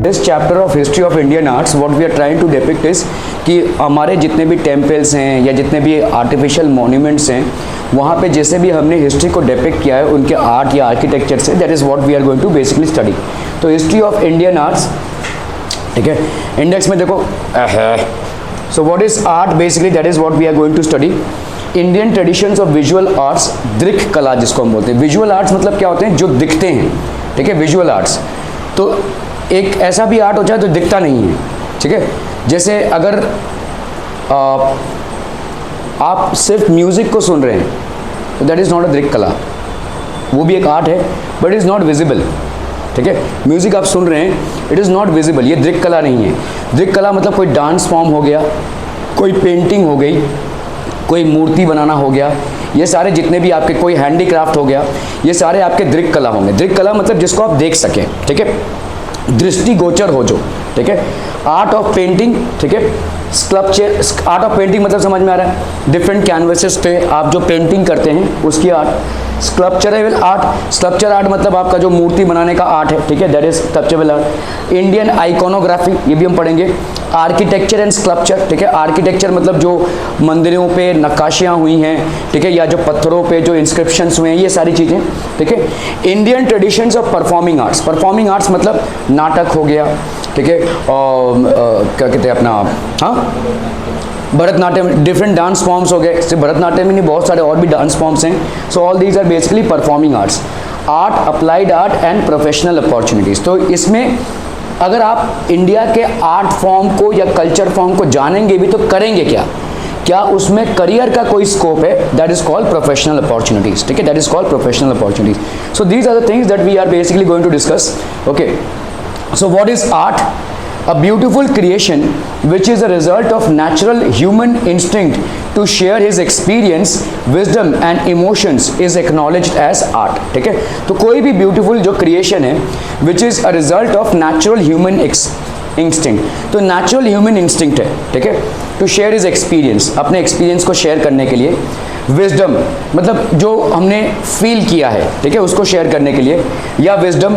This chapter of history of Indian arts what we are trying to depict is कि हमारे जितने भी temples हैं या जितने भी आर्टिफिशियल मॉन्यूमेंट्स हैं वहाँ पे जैसे भी हमने हिस्ट्री को डिपिक्ट किया है उनके आर्ट या आर्किटेक्चर से, that is what we are going to basically study. तो हिस्ट्री ऑफ इंडियन आर्ट्स, ठीक है, इंडेक्स में देखो। So what is art basically, that is what we are going to study. Indian traditions of visual arts, दृक कला जिसको हम बोलते हैं। विजुअल आर्ट्स मतलब क्या होते हैं, जो दिखते हैं, ठीक है, विजुअल आर्ट्स। तो एक ऐसा भी आर्ट हो जाए तो दिखता नहीं है, ठीक है। जैसे अगर आप सिर्फ म्यूजिक को सुन रहे हैं तो दैट इज़ नॉट अ दृक कला, वो भी एक आर्ट है बट इज़ नॉट विजिबल, ठीक है। म्यूजिक आप सुन रहे हैं, इट इज़ नॉट विजिबल, ये दृक कला नहीं है। दृक कला मतलब कोई डांस फॉर्म हो गया, कोई पेंटिंग हो गई, कोई मूर्ति बनाना हो गया, ये सारे जितने भी आपके, कोई हैंडीक्राफ्ट हो गया, ये सारे आपके दृक कला होंगे। दृक कला मतलब जिसको आप देख सकें, ठीक है, दृष्टिगोचर हो जो, ठीक है। आर्ट ऑफ पेंटिंग, ठीक है, स्कल्पचर, आर्ट ऑफ पेंटिंग मतलब समझ में आ रहा है, डिफरेंट कैनवसेस पे आप जो पेंटिंग करते हैं उसकी art. Sculptural art, sculpture art मतलब आपका जो मूर्ति बनाने का आर्ट है, ठीक है, that is sculptural art. Indian iconography, ये भी हम पढ़ेंगे। आर्किटेक्चर एंड स्कल्पचर, ठीक है, आर्किटेक्चर मतलब जो मंदिरों पे नक्काशियाँ हुई हैं, ठीक है, या जो पत्थरों पे जो इंस्क्रिप्शंस हुए हैं, ये सारी चीज़ें, ठीक है। Indian traditions of performing arts, performing arts मतलब नाटक हो गया, ठीक है, और क्या कहते हैं अपना, हाँ, भरतनाट्यम, डिफरेंट डांस फॉर्म्स हो गए, सिर्फ भरतनाट्यम ही नहीं, बहुत सारे और भी डांस फॉर्म्स हैं। So all these are basically performing arts. Art, applied art and professional opportunities. तो इसमें अगर आप इंडिया के आर्ट फॉर्म को या कल्चर फॉर्म को जानेंगे भी तो करेंगे क्या, क्या उसमें करियर का कोई स्कोप है, that is called professional opportunities, ठीक है, that is called professional opportunities. So these are the things that we are basically going to discuss, okay. So what is art? A beautiful creation which is a result of natural human instinct to share his experience, wisdom and emotions is acknowledged as art, ठीक है। तो कोई भी beautiful जो creation है which is a result of natural human instinct, तो natural human instinct है, ठीक है, to share his experience, अपने experience को share करने के लिए। विजडम मतलब जो हमने फील किया है, ठीक है, उसको शेयर करने के लिए। या विजडम,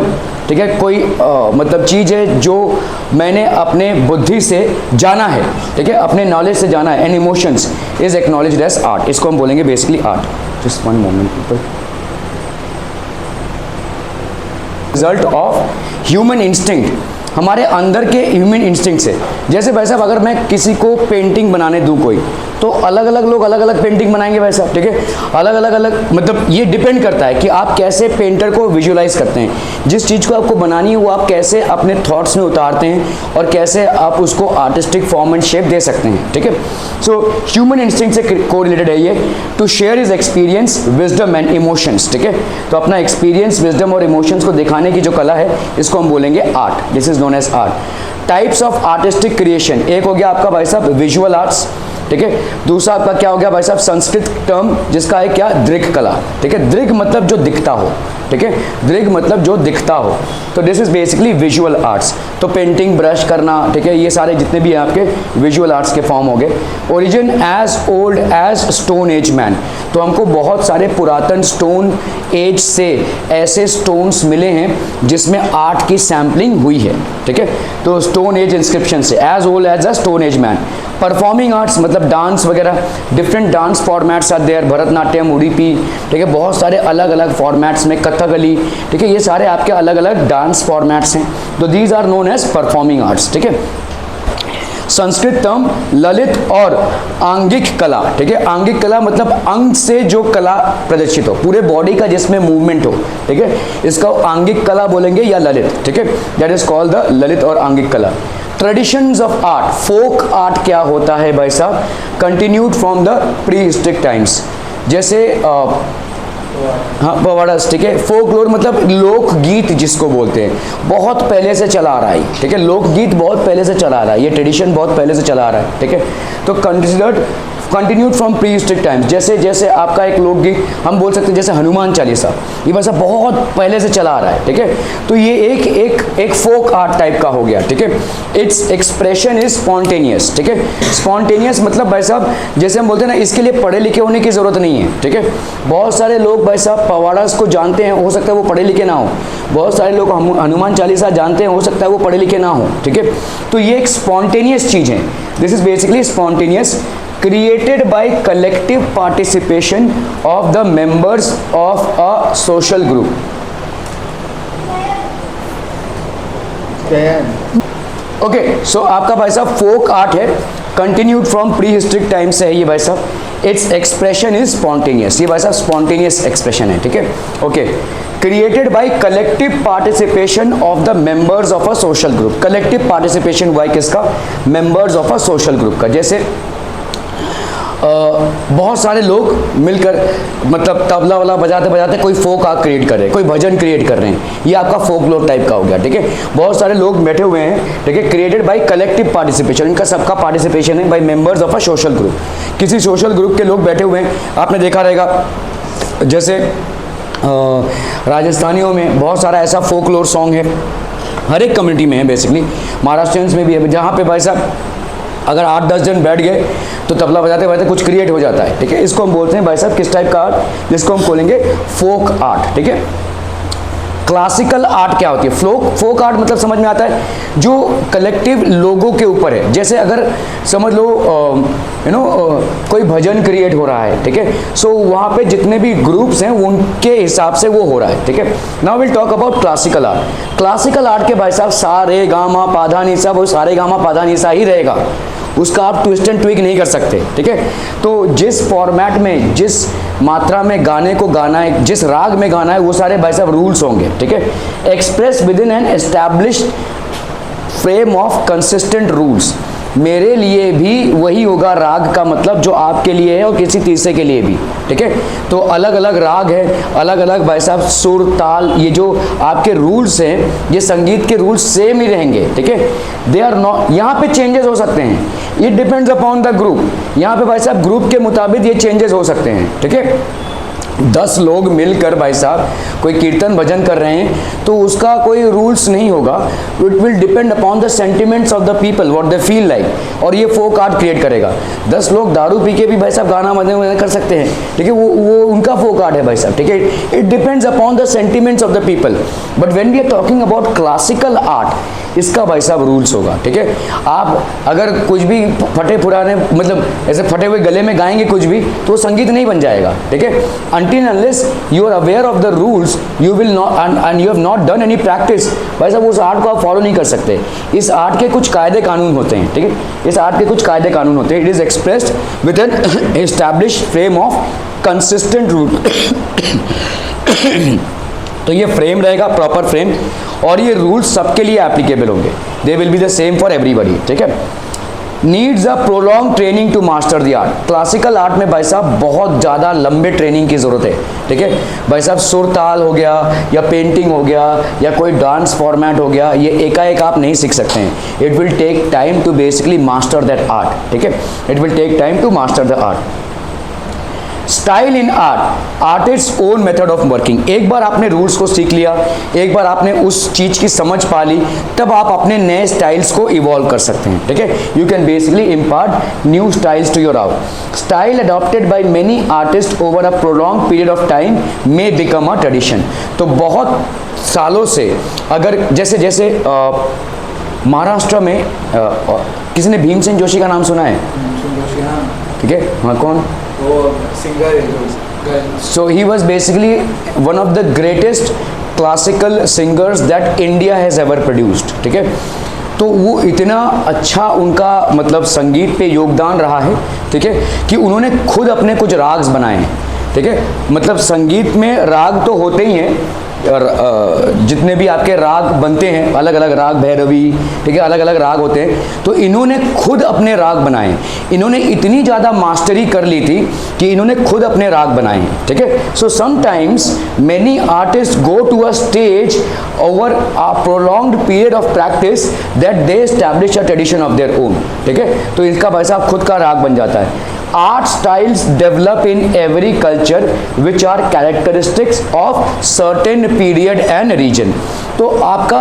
ठीक है, कोई मतलब चीज़ है जो मैंने अपने बुद्धि से जाना है, ठीक है, अपने नॉलेज से जाना है। And emotions is acknowledged as art, इसको हम बोलेंगे basically art. Just one moment people. Result of human instinct, हमारे अंदर के ह्यूमन इंस्टिंक्ट से। जैसे भाई साहब अगर मैं किसी को पेंटिंग बनाने दूँ कोई, तो अलग अलग लोग अलग अलग पेंटिंग बनाएंगे भाई साहब, ठीक है, अलग अलग मतलब ये डिपेंड करता है कि आप कैसे पेंटर को विजुअलाइज करते हैं। जिस चीज़ को आपको बनानी है वो आप कैसे अपने थॉट्स में उतारते हैं और कैसे आप उसको आर्टिस्टिक फॉर्म एंड शेप दे सकते हैं, ठीक है। सो ह्यूमन इंस्टिंक्ट से कोरिलेटेड है ये, to share his experience, wisdom and emotions, ठीक है। तो अपना एक्सपीरियंस, विजडम और इमोशंस को दिखाने की जो कला है इसको हम बोलेंगे art, this is known as art. Types of artistic creation, एक हो गया आपका भाई साहब विजुअल आर्ट्स, ठीक है। दूसरा आपका क्या हो गया भाई साहब, संस्कृत टर्म जिसका है क्या, दृक कला, ठीक है। दृक मतलब जो दिखता हो, ठीक है, दृक मतलब जो दिखता हो। तो this is basically visual arts. तो पेंटिंग, ब्रश करना, ठीक है, ये सारे जितने भी हैं आपके विजुअल आर्ट्स के फॉर्म हो गए। Origin as old as stone age man, तो हमको बहुत सारे पुरातन स्टोन एज से ऐसे स्टोन्स मिले हैं जिसमें आर्ट की सैम्पलिंग हुई है, ठीक है। तो स्टोन एज इंस्क्रिप्शन से, as old as a stone age man. Performing arts मतलब डांस वगैरह, different dance formats are there, Bharatanatyam, Udupi, ठीक है, बहुत सारे अलग अलग फॉर्मेट्स में, कथकली, ठीक है, ये सारे आपके अलग अलग डांस फॉर्मेट्स हैं। तो these are known as performing arts, ठीक है। संस्कृत टर्म ललित और आंगिक कला, ठीक है। आंगिक कला मतलब अंग से जो कला प्रदर्शित हो, पूरे बॉडी का जिसमें मूवमेंट हो, ठीक है, इसका आंगिक कला बोलेंगे या ललित, ठीक है, दैट इज कॉल्ड द ललित और आंगिक कला। Traditions of art, folk art क्या होता है भाई साहब, continued from the pre historic times, जैसे हाँ पवाड़ास, ठीक है। फोकलोर मतलब लोकगीत जिसको बोलते हैं, बहुत पहले से चला आ रहा है, ठीक है, लोकगीत बहुत पहले से चला आ रहा है, ये ट्रेडिशन बहुत पहले से चला आ रहा है, ठीक है। तो considered continued from pre historic times, जैसे जैसे आपका एक लोकगीत हम बोल सकते हैं, जैसे हनुमान चालीसा, ये वैसा बहुत पहले से चला आ रहा है, ठीक है। तो ये एक फोक आर्ट टाइप का हो गया, ठीक है। इट्स एक्सप्रेशन इज स्पॉन्टेनियस, ठीक है। स्पॉन्टेनियस मतलब भाई साहब जैसे हम बोलते हैं ना, इसके लिए पढ़े लिखे होने की जरूरत नहीं है, ठीक है। बहुत सारे लोग भाई साहब पवाड़ास को जानते हैं, हो सकता है वो पढ़े लिखे ना हो। बहुत सारे लोग हनुमान चालीसा जानते हैं, हो सकता है वो पढ़े लिखे ना हो, ठीक है। तो ये एक स्पॉन्टेनियस चीज है। This is basically spontaneous, created by collective participation of the members of a social group. Okay, so आपका भाई साहब फोक आर्ट है, continued from prehistoric time से है ये भाई साहब। इट्स एक्सप्रेशन इज स्पॉन्टेनियस, ये भाई साहब स्पॉन्टेनियस एक्सप्रेशन है, ठीक है। Okay, created by collective participation of the members of a social group. Collective participation हुआ है किसका? Members of a social group का। जैसे बहुत सारे लोग मिलकर मतलब तबला वाला बजाते बजाते कोई फोक आर्ट क्रिएट कर रहे हैं, कोई भजन क्रिएट कर रहे हैं, ये आपका फोकलोर टाइप का हो गया, ठीक है। बहुत सारे लोग बैठे हुए हैं, ठीक है, क्रिएटेड बाय कलेक्टिव पार्टिसिपेशन, इनका सबका पार्टिसिपेशन है by members of a social group. किसी सोशल ग्रुप के लोग बैठे हुए हैं, आपने देखा रहेगा जैसे राजस्थानियों में बहुत सारा ऐसा फोकलोर सॉन्ग है, हर एक कम्युनिटी में है बेसिकली, महाराष्ट्रियंस में भी है, जहाँ पे भाई साहब अगर 8-10 जन बैठ गए तो तबला बजाते बजाते कुछ क्रिएट हो जाता है, ठीक है। इसको हम बोलते हैं भाई साहब किस टाइप का आर्ट? जिसको हम बोलेंगे फोक आर्ट, ठीक है। क्लासिकल आर्ट क्या होती है? फोक आर्ट मतलब समझ में आता है जो कलेक्टिव लोगों के ऊपर है। जैसे अगर समझ लो कोई भजन क्रिएट हो रहा है, ठीक है, सो वहाँ पे जितने भी ग्रुप्स हैं उनके हिसाब से वो हो रहा है, ठीक है। Now will talk about classical art. Classical art के भाई साहब सा रे गा मा पा धा नि सा, वो सारे गा मा पा धा नि सा ही रहेगा, उसका आप ट्विस्ट एंड ट्विक नहीं कर सकते, ठीक है। तो जिस फॉर्मेट में, जिस मात्रा में गाने को गाना है, जिस राग में गाना है, वो सारे भाई साहब रूल्स होंगे, ठीक है। Express with in an established frame of consistent rules. मेरे लिए भी वही होगा राग का मतलब जो आपके लिए है और किसी तीसरे के लिए भी, ठीक है। तो अलग अलग राग है, अलग अलग भाई साहब सुर ताल, ये जो आपके रूल्स हैं, ये संगीत के रूल्स सेम ही रहेंगे, ठीक है। दे आर नॉट, यहाँ पे चेंजेस हो सकते हैं, it depends upon the group. यहाँ पे भाई साहब ग्रुप के मुताबिक ये चेंजेस हो सकते हैं, ठीक है। 10 लोग मिलकर भाई साहब कोई कीर्तन भजन कर रहे हैं तो उसका कोई रूल्स नहीं होगा, it will depend upon the sentiments of the people, what they feel like, और ये फोक आर्ट क्रिएट करेगा। 10 लोग दारू पी के भी भाई साहब गाना भजन कर सकते हैं, ठीक है, वो उनका फोक आर्ट है भाई साहब, ठीक है। It depends upon the sentiments of the people, but when we are talking about classical art, इसका भाई साहब रूल्स होगा, ठीक है। आप अगर कुछ भी फटे पुराने मतलब ऐसे फटे हुए गले में गाएंगे कुछ भी तो वो संगीत नहीं बन जाएगा, ठीक है। Until unless you are aware of the rules, you will not and you have not done any practice, भाई साहब उस आर्ट को आप फॉलो नहीं कर सकते। इस आर्ट के कुछ कायदे कानून होते हैं, ठीक है, इस आर्ट के कुछ कायदे कानून होते हैं। It is expressed with an established frame of consistent rule. तो ये फ्रेम रहेगा, प्रॉपर फ्रेम, और ये रूल्स सबके लिए एप्लीकेबल होंगे, they will be the same for everybody, ठीक है। Needs a prolong training to master the art. Classical art में भाई साहब बहुत ज़्यादा लंबे ट्रेनिंग की ज़रूरत है, ठीक है भाई साहब। सुर ताल हो गया या पेंटिंग हो गया या कोई डांस फॉर्मेट हो गया, ये एकाएक आप नहीं सीख सकते हैं। It will take time to basically master that art, ठीक है, it will take time to master the art. Style in art, artist own method of working. एक बार आपने रूल्स को सीख लिया, एक बार आपने उस चीज़ की समझ पा ली, तब आप अपने नए स्टाइल्स को इवॉल्व कर सकते हैं, ठीक है। You can basically impart new styles to your art. Style adopted by many artist over a prolong period of time may become a tradition. तो बहुत सालों से अगर जैसे जैसे महाराष्ट्र में किसी ने भीमसेन जोशी का नाम सुना है? ठीक है, हाँ, कौन? सिंगर है। So he was basically one of the greatest classical singers that India has ever produced, ठीक है। तो वो इतना अच्छा उनका मतलब संगीत पे योगदान रहा है, ठीक है, कि उन्होंने खुद अपने कुछ राग्स बनाए हैं, ठीक है। मतलब संगीत में राग तो होते ही हैं, और जितने भी आपके राग बनते हैं अलग अलग राग, भैरवी, ठीक है, अलग अलग राग होते हैं। तो इन्होंने खुद अपने राग बनाए, इन्होंने इतनी ज़्यादा मास्टरी कर ली थी कि इन्होंने खुद अपने राग बनाए हैं, ठीक है। So sometimes many artist go to a stage over a prolonged period of practice that they establish a tradition of their own, ठीक है। तो इसका भाई साहब खुद का राग बन जाता है। Art styles develop in every culture which are characteristics of certain period and region. तो आपका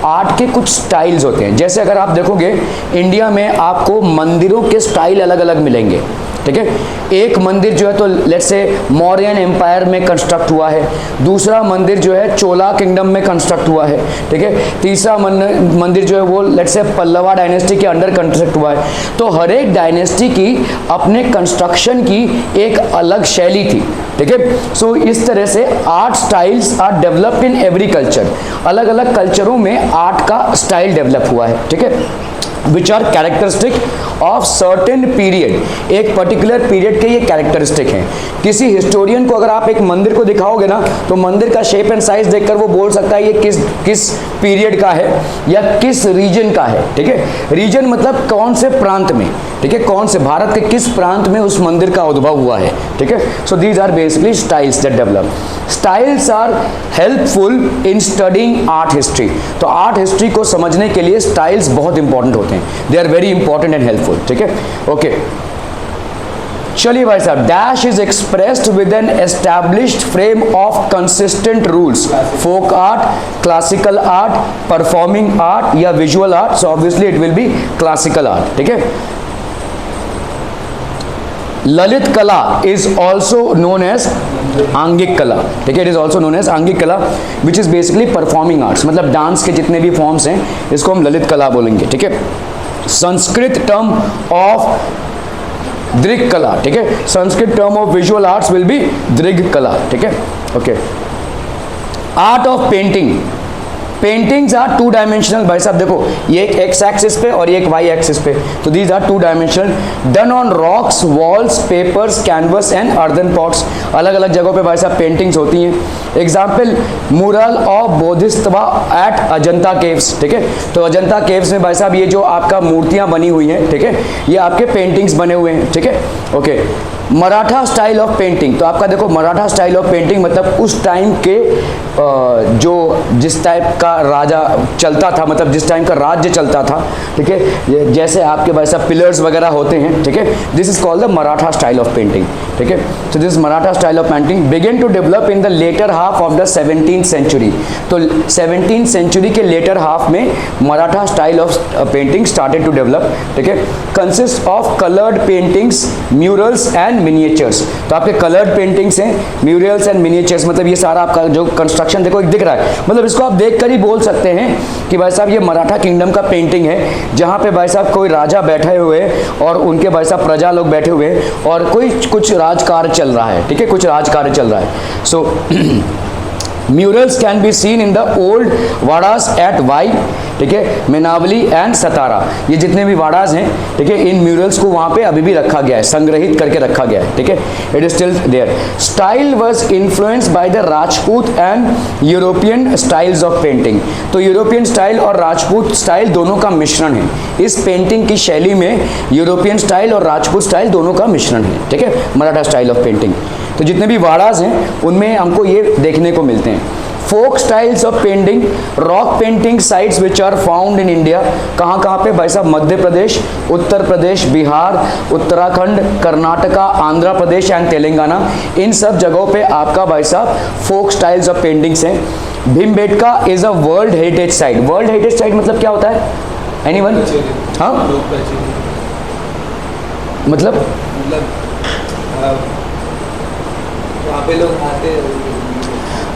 आर्ट के कुछ स्टाइल्स होते हैं, जैसे अगर आप देखोगे इंडिया में आपको मंदिरों के स्टाइल अलग अलग मिलेंगे, ठीक है। एक मंदिर जो है तो लेट्स से मौर्यन एम्पायर में कंस्ट्रक्ट हुआ है, दूसरा मंदिर जो है चोला किंगडम में कंस्ट्रक्ट हुआ है, ठीक है, तीसरा मंदिर जो है वो लेट्स से पल्लवा डायनेस्टी के अंडर कंस्ट्रक्ट हुआ है। तो हर एक डायनेस्टी की अपने कंस्ट्रक्शन की एक अलग शैली थी, ठीक है। सो इस तरह से art styles are developed in every culture, अलग अलग कल्चरों में आर्ट का स्टाइल डेवलप हुआ है, ठीक है, which are characteristic of certain period, एक पर्टिकुलर पीरियड के ये कैरेक्टरिस्टिक हैं। किसी हिस्टोरियन को अगर आप एक मंदिर को दिखाओगे ना तो मंदिर का शेप एंड साइज देखकर वो बोल सकता है ये किस पीरियड का है या किस रीजन का है, ठीक है। रीजन मतलब कौन से प्रांत में, ठीक है, कौन से भारत के किस प्रांत में उस मंदिर का उद्भव हुआ है, ठीक है। So these are basically styles that develop. Styles are helpful in studying art history. तो आर्ट हिस्ट्री को समझने के लिए स्टाइल्स बहुत इंपॉर्टेंट होते हैं, they are very important and helpful, ठीक है। ओके, चलिए भाई साहब, dash is expressed with an established frame of consistent rules, folk art, classical art, performing art या visual art. So obviously it will be classical art, ठीक है। Lalit kala is also known as angik kala, ठीक है, it is also known as angik kala which is basically performing arts, मतलब dance के जितने भी forms हैं इसको हम ललित कला बोलेंगे, ठीक है। संस्कृत टर्म ऑफ दृग कला, ठीक है, Sanskrit term of visual arts will be drig kala, ठीक है। Okay, art of painting, paintings are two dimensional. भाई साहब देखो, ये एक एक्स एक्सिस पे और ये एक वाई एक्सिस पे, तो these are two dimensional, done on rocks, walls, papers, canvas and earthen pots. अलग अलग जगहों पे भाई साहब पेंटिंग्स होती हैं। Example, mural of Bodhisattva at Ajanta caves, ठीक है। तो अजंता केव्स में भाई साहब ये जो आपका मूर्तियां बनी हुई हैं, ठीक है, ये आपके पेंटिंग्स बने हुए हैं, ठीक है। Okay, Maratha style of painting, तो आपका देखो मराठा स्टाइल ऑफ पेंटिंग मतलब उस टाइम के जो जिस टाइप का राजा चलता था, मतलब जिस टाइम का राज्य चलता था, ठीक है, जैसे आपके भाई साहब पिलर्स वगैरह होते हैं, ठीक है, this is called the Maratha style of painting, ठीक है। तो this Maratha style of painting begin to develop in the later half of the 17th century. तो 17th सेंचुरी के लेटर हाफ में Maratha style of painting started to develop, ठीक है। Consist of coloured paintings, murals and miniatures. तो आपके coloured paintings हैं, murals and miniatures, मतलब ये सारा आपका जो कंस्ट्रक्शन देखो दिख रहा है, मतलब इसको आप देखकर ही बोल सकते हैं कि भाई साहब ये मराठा किंगडम का पेंटिंग है, जहाँ पे भाई साहब कोई राजा बैठे हुए और उनके भाई साहब प्रजा लोग बैठे हुए और कोई कुछ राजकार्य चल रहा है, ठीक है, कुछ राजकार्य चल रहा है। So murals can be seen in the old wadas at Wai, ठीक है, मेनावली एंड सतारा। ये जितने भी वाड़ास हैं, ठीक है, इन म्यूरल्स को वहाँ पे अभी भी रखा गया है, संग्रहित करके रखा गया है, ठीक है, it is still there. Style was influenced by the Rajput and European styles of painting. तो यूरोपियन स्टाइल और राजपूत स्टाइल दोनों का मिश्रण है। इस पेंटिंग की शैली में यूरोपियन स्टाइल और राजपूत स्टाइल दोनों का मिश्रण है, ठीक है, मराठा स्टाइल ऑफ पेंटिंग। तो जितने भी वाड़ास हैं उनमें हमको ये देखने को मिलते हैं। Folk styles of painting, rock painting sites which are found in India. कहाँ कहाँ पे भाई साहब? मध्य प्रदेश, उत्तर प्रदेश, बिहार, उत्तराखंड, कर्नाटका, आंध्र प्रदेश एंड तेलंगाना। इन सब जगहों पे आपका भाई साहब फोक स्टाइल्स ऑफ पेंटिंग्स हैं। Bhimbetka is a world heritage site. World heritage site मतलब क्या होता है? एनीवन? हाँ, मतलब वहाँ पे लोग आते हैं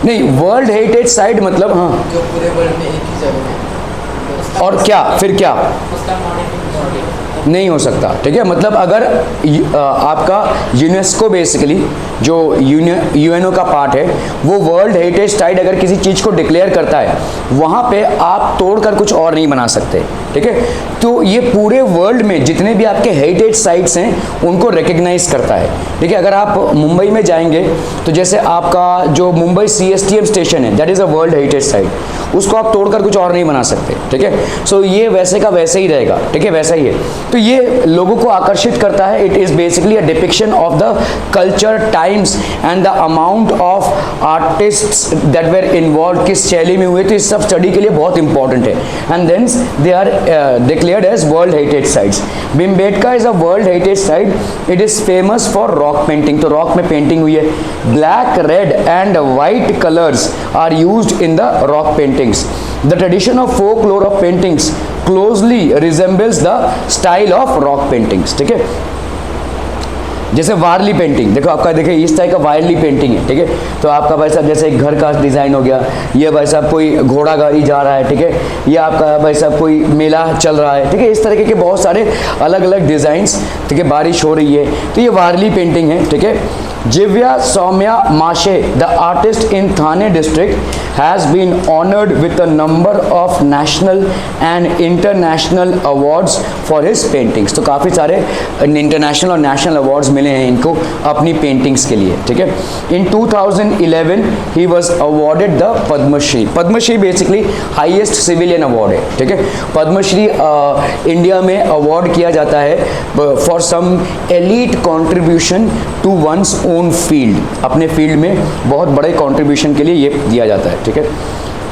नहीं, वर्ल्ड हेरिटेज साइट मतलब हाँ, जो पूरे वर्ल्ड में एक ही जगह है। और क्या फिर क्या उसका नहीं हो सकता, ठीक है। मतलब अगर आपका यूनेस्को बेसिकली जो यूएनओ का पार्ट है, वो वर्ल्ड हेरिटेज साइट अगर किसी चीज़ को डिक्लेयर करता है, वहाँ पे आप तोड़कर कुछ और नहीं बना सकते, ठीक है। तो ये पूरे वर्ल्ड में जितने भी आपके हेरिटेज साइट्स हैं उनको रिकग्नाइज करता है, ठीक है। अगर आप मुंबई में जाएंगे तो जैसे आपका जो मुंबई CSTM स्टेशन है, that is a world heritage site, उसको आप तोड़कर कुछ और नहीं बना सकते, ठीक है। सो ये वैसे का वैसे ही रहेगा, ठीक है, वैसा ही है। तो ये लोगों को आकर्षित करता है। It is basically a depiction of the culture, times and the amount of artists that were involve, किस शैली में हुए, तो इस सब स्टडी के लिए बहुत इंपॉर्टेंट है। And then they are declared as world heritage sites. Bhimbetka is a world heritage site. It is famous for rock painting, तो रॉक में पेंटिंग हुई है। Black, red and white colours are used in the rock paintings. The tradition of folklore of paintings closely resembles the style of rock paintings। ठीक है, जैसे वारली painting, देखो आपका देखिए इस टाइप का वारली पेंटिंग है। ठीक है, तो आपका भाई साहब जैसे एक घर का डिज़ाइन हो गया, ये भाई साहब कोई घोड़ा गाड़ी जा रहा है। ठीक है, ये आपका भाई साहब कोई मेला चल रहा है। ठीक है, इस तरीके के बहुत सारे अलग अलग डिज़ाइंस। ठीक है, बारिश हो रही है, तो ये वारली पेंटिंग है। ठीक है, Jivya Saumya Mashe, the artist in Thane district, has been honoured with a number of national and international awards for his paintings. तो काफ़ी सारे इंटरनेशनल और नेशनल अवार्ड्स मिले हैं इनको अपनी पेंटिंग्स के लिए। ठीक है, in 2011 he was awarded the Padmashri. Padmashri basically highest civilian award है। ठीक है, पद्मश्री इंडिया में अवार्ड किया जाता है for some elite contribution to one's own field, अपने फील्ड में बहुत बड़े कंट्रीब्यूशन के लिए ये दिया जाता है। ठीक है,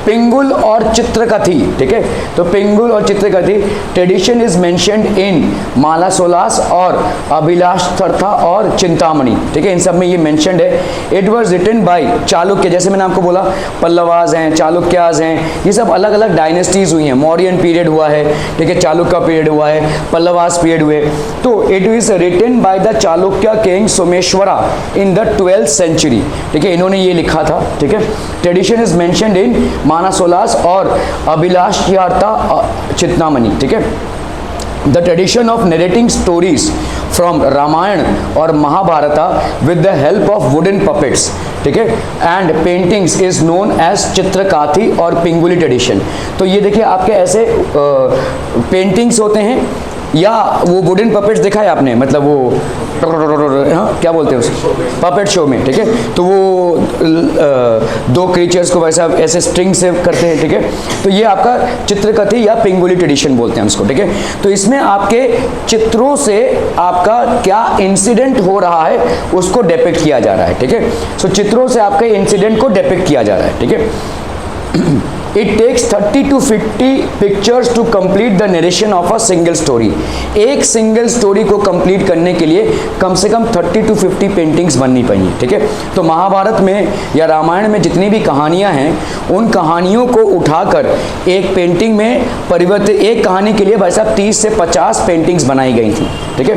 पिंगुल और चित्रकथी। ठीक है, तो पिंगुल और चित्रकथी ट्रेडिशन इज मेंशन्ड इन मालासोलास और अभिलाष थर्था और चिंतामणि। ठीक है, इन सब में ये मेंशन्ड है। It was written by Chalukya, जैसे मैंने आपको बोला पल्लवास हैं, चालुक्यास हैं, ये सब अलग अलग डायनेस्टीज हुई हैं। मौर्यन पीरियड हुआ है, ठीक है, चालुक्य पीरियड हुआ है, पल्लवास पीरियड हुए। तो it is written by the Chalukya king Someshwara in the 12th century. ठीक है, इन्होंने ये लिखा था। ठीक है, tradition is mentioned in Manasollasa और अभिलाष चिंतामणि। ठीक है, the tradition of narrating stories from Ramayan और Mahabharata with the help of wooden puppets, ठीक है, and paintings is known as Chitrakathi और पिंगुली ट्रेडिशन। तो ये देखिए आपके ऐसे पेंटिंग्स होते हैं या वो वुडन पपेट्स देखा है आपने, मतलब वो हाँ क्या बोलते हैं उसे, पपेट शो में। ठीक है, तो वो दो क्रीचर्स को वैसा ऐसे स्ट्रिंग से करते हैं। ठीक है, तो ये आपका चित्रकथी या पिंगुली ट्रेडिशन बोलते हैं उसको। ठीक है, तो इसमें आपके चित्रों से आपका क्या इंसिडेंट हो रहा है उसको डिपिक्ट किया जा रहा है। ठीक है, सो चित्रों से आपके इंसिडेंट को डिपिक्ट किया जा रहा है। ठीक है, It takes 30 to 50 pictures to complete the narration of a single story। एक सिंगल स्टोरी को कंप्लीट करने के लिए कम से कम 30 to 50 पेंटिंग्स बननी चाहिए। ठीक है, तो महाभारत में या रामायण में जितनी भी कहानियां हैं उन कहानियों को उठाकर एक पेंटिंग में परिवर्तित, एक कहानी के लिए भाई साहब 30 से 50 पेंटिंग्स बनाई गई थी। ठीक है,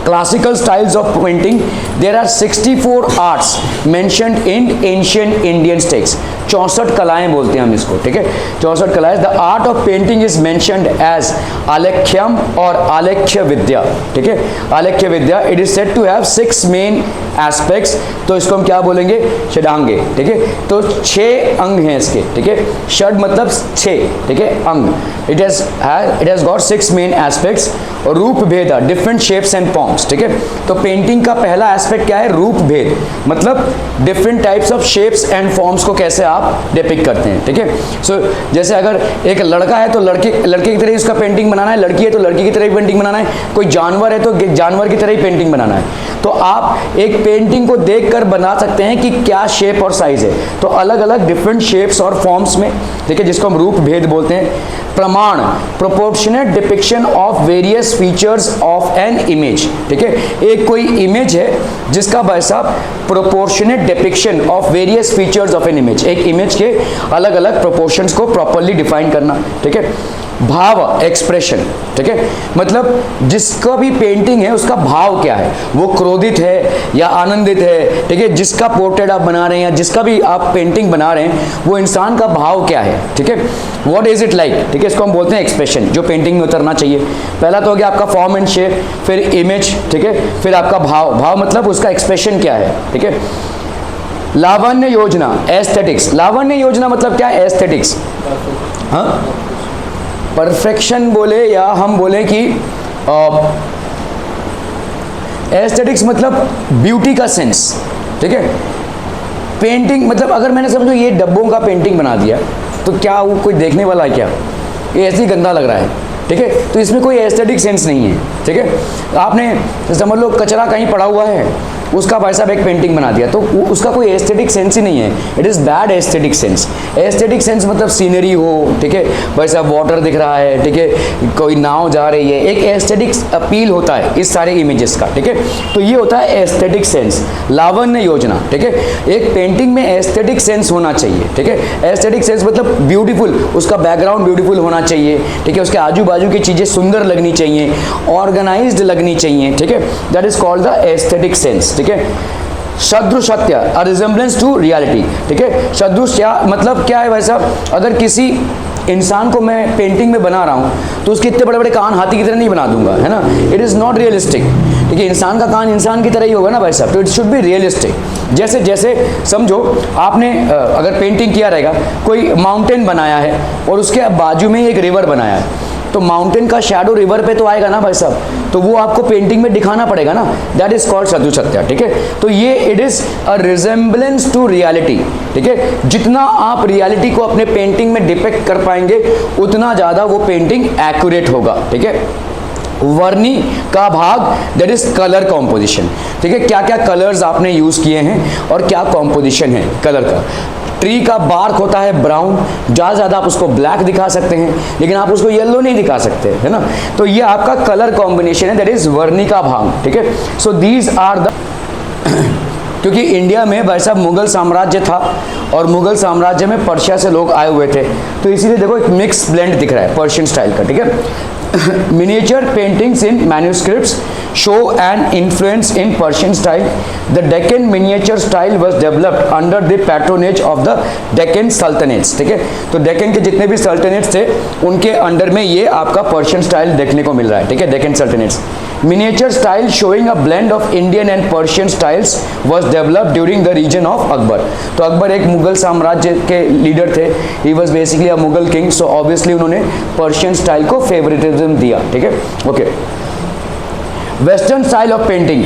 classical styles of painting, there are 64 arts mentioned in ancient Indian text. 64 कलाएं बोलते हैं हम इसको। ठीक है, 64 कलाएं। The art of painting is mentioned as alekhyam और आलेख्य विद्या। ठीक है, alekhya vidya, it is said to have 6 main aspects. तो इसको हम क्या बोलेंगे, षडांगे। ठीक है, तो 6 अंग हैं इसके। ठीक है, षड मतलब 6। ठीक है, अंग। It has got 6 main aspects. रूप भेद, डिफरेंट शेप्स एंड फॉर्म्स। ठीक है, तो पेंटिंग का पहला एस्पेक्ट क्या है, रूप भेद, मतलब different types of shapes and forms को कैसे आप डिपिक्ट करते हैं। ठीक है, सो जैसे अगर एक लड़का है तो लड़के की तरह ही उसका पेंटिंग बनाना है, लड़की है तो लड़की की तरह ही पेंटिंग बनाना है, कोई जानवर है तो जानवर की तरह ही पेंटिंग बनाना है। तो आप एक पेंटिंग को देखकर बना सकते हैं कि क्या शेप और साइज है। तो अलग अलग डिफरेंट शेप्स और फॉर्म्स में, ठीक है, जिसको हम रूप भेद बोलते हैं। प्रमाण, proportionate depiction of various features of an image. ठीक है, एक कोई इमेज है जिसका भाई साहब proportionate depiction of various features of an image, एक इमेज के अलग अलग प्रोपोर्शंस को प्रॉपर्ली डिफाइन करना। ठीक है, भाव, एक्सप्रेशन। ठीक है, मतलब जिसका भी पेंटिंग है उसका भाव क्या है, वो क्रोधित है या आनंदित है। ठीक है, जिसका पोर्ट्रेट आप बना रहे हैं या जिसका भी आप पेंटिंग बना रहे हैं वो इंसान का भाव क्या है। ठीक है, व्हाट इज इट लाइक। ठीक है, इसको हम बोलते हैं एक्सप्रेशन, जो पेंटिंग में उतरना चाहिए। पहला तो हो गया आपका फॉर्म एंड शेप, फिर इमेज। ठीक है, फिर आपका भाव मतलब उसका एक्सप्रेशन क्या है। ठीक है, लावण्य योजना, एस्थेटिक्स। लावण्य योजना मतलब क्या है, एस्थेटिक्स। हाँ, परफेक्शन बोले या हम बोले कि एस्थेटिक्स मतलब ब्यूटी का सेंस। ठीक है, पेंटिंग मतलब अगर मैंने समझो ये डब्बों का पेंटिंग बना दिया तो क्या वो कोई देखने वाला है क्या, ये ऐसे ही गंदा लग रहा है। ठीक है। तो इसमें कोई एस्थेटिक सेंस नहीं है, ठीक है। आपने समझ लो कचरा कहीं पड़ा हुआ है, उसका भाई साहब एक पेंटिंग बना दिया, तो उसका कोई एस्थेटिक सेंस ही नहीं है। It is bad aesthetic sense. Aesthetic sense मतलब सीनरी हो, ठीक है, भाई साहब वाटर दिख रहा है, ठीक है, कोई नाव जा रही है, एक एस्थेटिक अपील होता है इस सारे इमेजेस का, ठीक है। तो ये होता है एस्थेटिक सेंस, लावण्य योजना, ठीक है। एक पेंटिंग में एस्थेटिक सेंस होना चाहिए, ठीक है। एस्थेटिक सेंस मतलब ब्यूटीफुल, उसका बैकग्राउंड ब्यूटीफुल होना चाहिए, ठीक है, उसके आजू बाजू की चीज़ें सुंदर लगनी चाहिए, ऑर्गेनाइज्ड लगनी चाहिए, ठीक है। That is called the aesthetic sense, ठीक है। सदृशत्य, अ रिजेम्बलेंस टू रियलिटी, ठीक है। सदृश क्या मतलब क्या है भाई साहब, अगर किसी इंसान को मैं पेंटिंग में बना रहा हूँ तो उसके इतने बड़े बड़े कान हाथी की तरह नहीं बना दूंगा, है ना। इट इज़ नॉट रियलिस्टिक, ठीक है। इंसान का कान इंसान की तरह ही होगा ना भाई साहब, तो इट शुड बी रियलिस्टिक। जैसे जैसे समझो आपने अगर पेंटिंग किया रहेगा, कोई माउंटेन बनाया है और उसके बाजू में एक रिवर बनाया है, तो माउंटेन का शैडो रिवर पे तो आएगा ना भाई साहब, तो वो आपको पेंटिंग में दिखाना पड़ेगा ना। दैट इज कॉल्ड सदृशत्या, ठीक है। तो ये it is a resemblance to reality, ठीक है। जितना आप रियलिटी को अपने पेंटिंग में डिपेक्ट कर पाएंगे उतना ज़्यादा वो पेंटिंग एक्यूरेट होगा, ठीक है। वर्णी का भाग दैट इज कलर कॉम्पोजिशन, ठीक है। क्या क्या कलर्स आपने यूज़ किए हैं और क्या कॉम्पोजिशन है कलर का। ट्री का बार्क होता है ब्राउन, ज़्यादा आप उसको ब्लैक दिखा सकते हैं, लेकिन आप उसको येलो नहीं दिखा सकते, है ना। तो ये आपका कलर कॉम्बिनेशन है, दैट इज वर्णी का भाग, ठीक है। सो दीज आर द क्योंकि इंडिया में भाई साहब मुगल साम्राज्य था और मुगल साम्राज्य में पर्शिया से लोग आए हुए थे, तो इसीलिए देखो एक मिक्स ब्लेंड दिख रहा है पर्शियन स्टाइल का, ठीक है। Miniature paintings in manuscripts show an influence in Persian style. The Deccan miniature style was developed under the patronage of the Deccan Sultanates, ठीक है। तो डेक्कन के जितने भी सल्तनेट्स थे उनके अंडर में ये आपका पर्शियन स्टाइल देखने को मिल रहा है, ठीक है, Deccan सल्तनेट्स। Miniature style showing a blend of Indian and Persian styles was developed during the region of Akbar. तो अकबर एक मुगल साम्राज्य के लीडर थे, he was basically a Mughal king, so obviously उन्होंने पर्शियन स्टाइल को फेवरेटिज्म दिया, ठीक है, okay. Western style of painting.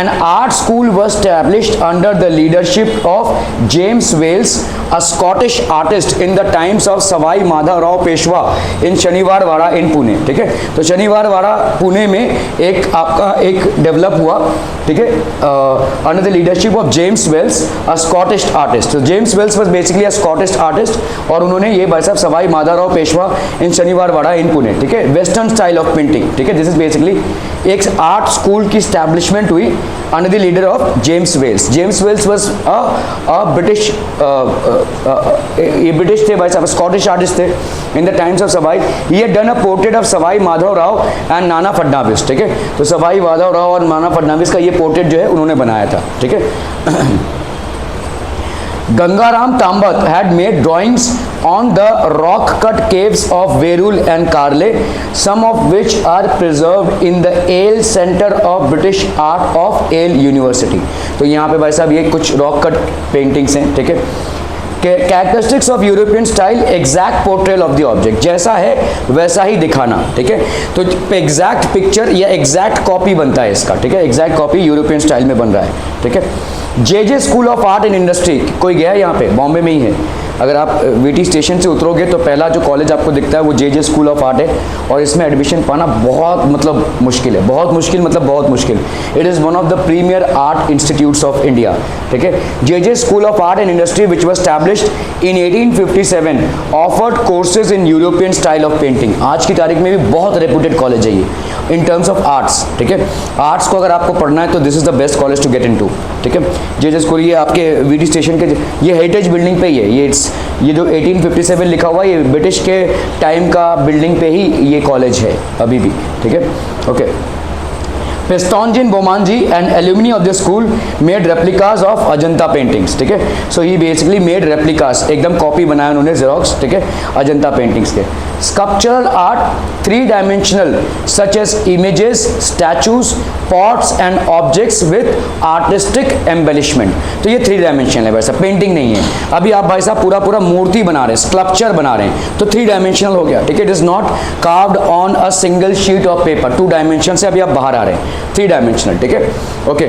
An art school was established under the leadership of James Wales, a Scottish artist in the times of Savai Madhavrao Peshwa in Shaniwar Wada in Pune, ठीक है। तो शनिवारवाड़ा पुणे में एक आपका एक डेवलप हुआ, ठीक है, under the leadership of James Wales, a Scottish artist. तो James Wales was basically a Scottish artist और उन्होंने ये भाई साहब सवाई माधवराव पेशवा इन शनिवारवाड़ा इन पुणे, ठीक है। वेस्टर्न स्टाइल ऑफ पेंटिंग, ठीक है। दिस इज बेसिकली एक आर्ट स्कूल की स्टैब्लिशमेंट हुई under the leader of James Wales. James Wales was a British, ये ब्रिटिश थे भाई साहब, स्कॉटिश आर्टिस्ट थे in the times of Sawai. He had done a portrait of Sawai Madhavrao and Nana Phadnavis, ठीक है। तो सवाई माधवराव और नाना फडणवीस का ये पोर्ट्रेट जो है उन्होंने बनाया था, ठीक है। Gangaram Tambat had made drawings on the rock-cut caves of Verul and Karle, some of which are preserved in the Yale Center of British Art of Yale University. तो यहाँ पे भाई साहब ये कुछ rock-cut paintings हैं, ठीक है। Characteristics of European style, exact portrayal of the object, जैसा है वैसा ही दिखाना, ठीक है। तो एग्जैक्ट पिक्चर या एग्जैक्ट कॉपी बनता है इसका, ठीक है। एग्जैक्ट कॉपी यूरोपियन स्टाइल में बन रहा है, ठीक है। J school of art and industry, कोई गया है यहाँ पे, बॉम्बे में ही है। अगर आप वीटी स्टेशन से उतरोगे तो पहला जो कॉलेज आपको दिखता है वो जे स्कूल ऑफ आर्ट है, और इसमें एडमिशन पाना बहुत मतलब मुश्किल है, बहुत मुश्किल मतलब बहुत मुश्किल। It is one of the premier art institutes of India, ठीक है। J school of art and industry which was established in 1857 offered courses in European style of painting. आज की तारीख में भी बहुत रेपुटेड कॉलेज है ये इन टर्म्स ऑफ आर्ट्स, ठीक है। आर्ट्स को अगर आपको पढ़ना है तो this is the best college to get into, ठीक है। जे स्कूल ये आपके वीटी स्टेशन के, ये हेरिटेज बिल्डिंग पे ही है, ये जो 1857 लिखा हुआ है ये ब्रिटिश के टाइम का बिल्डिंग पे ही ये कॉलेज है अभी भी, ठीक है, okay. Pestonjin Bomanji, an alumni of the school, made replicas of Ajanta paintings, ठीक है। So he basically made replicas, एकदम कॉपी बनाया उन्होंने जेरोक्स, ठीक है, अजंता पेंटिंग्स के। Sculptural art, 3-dimensional, such as images, statues, pots and objects with artistic embellishment. तो ये 3-dimensional है भाई साहब, पेंटिंग नहीं है। अभी आप भाई साहब पूरा मूर्ति बना रहे हैं, स्कल्पचर बना रहे हैं, तो 3-dimensional हो गया, ठीक है। It is not carved on a single sheet of paper, 2 dimension से अभी आप बाहर आ रहे हैं। 3 डायमेंशनल, ठीक है। Okay,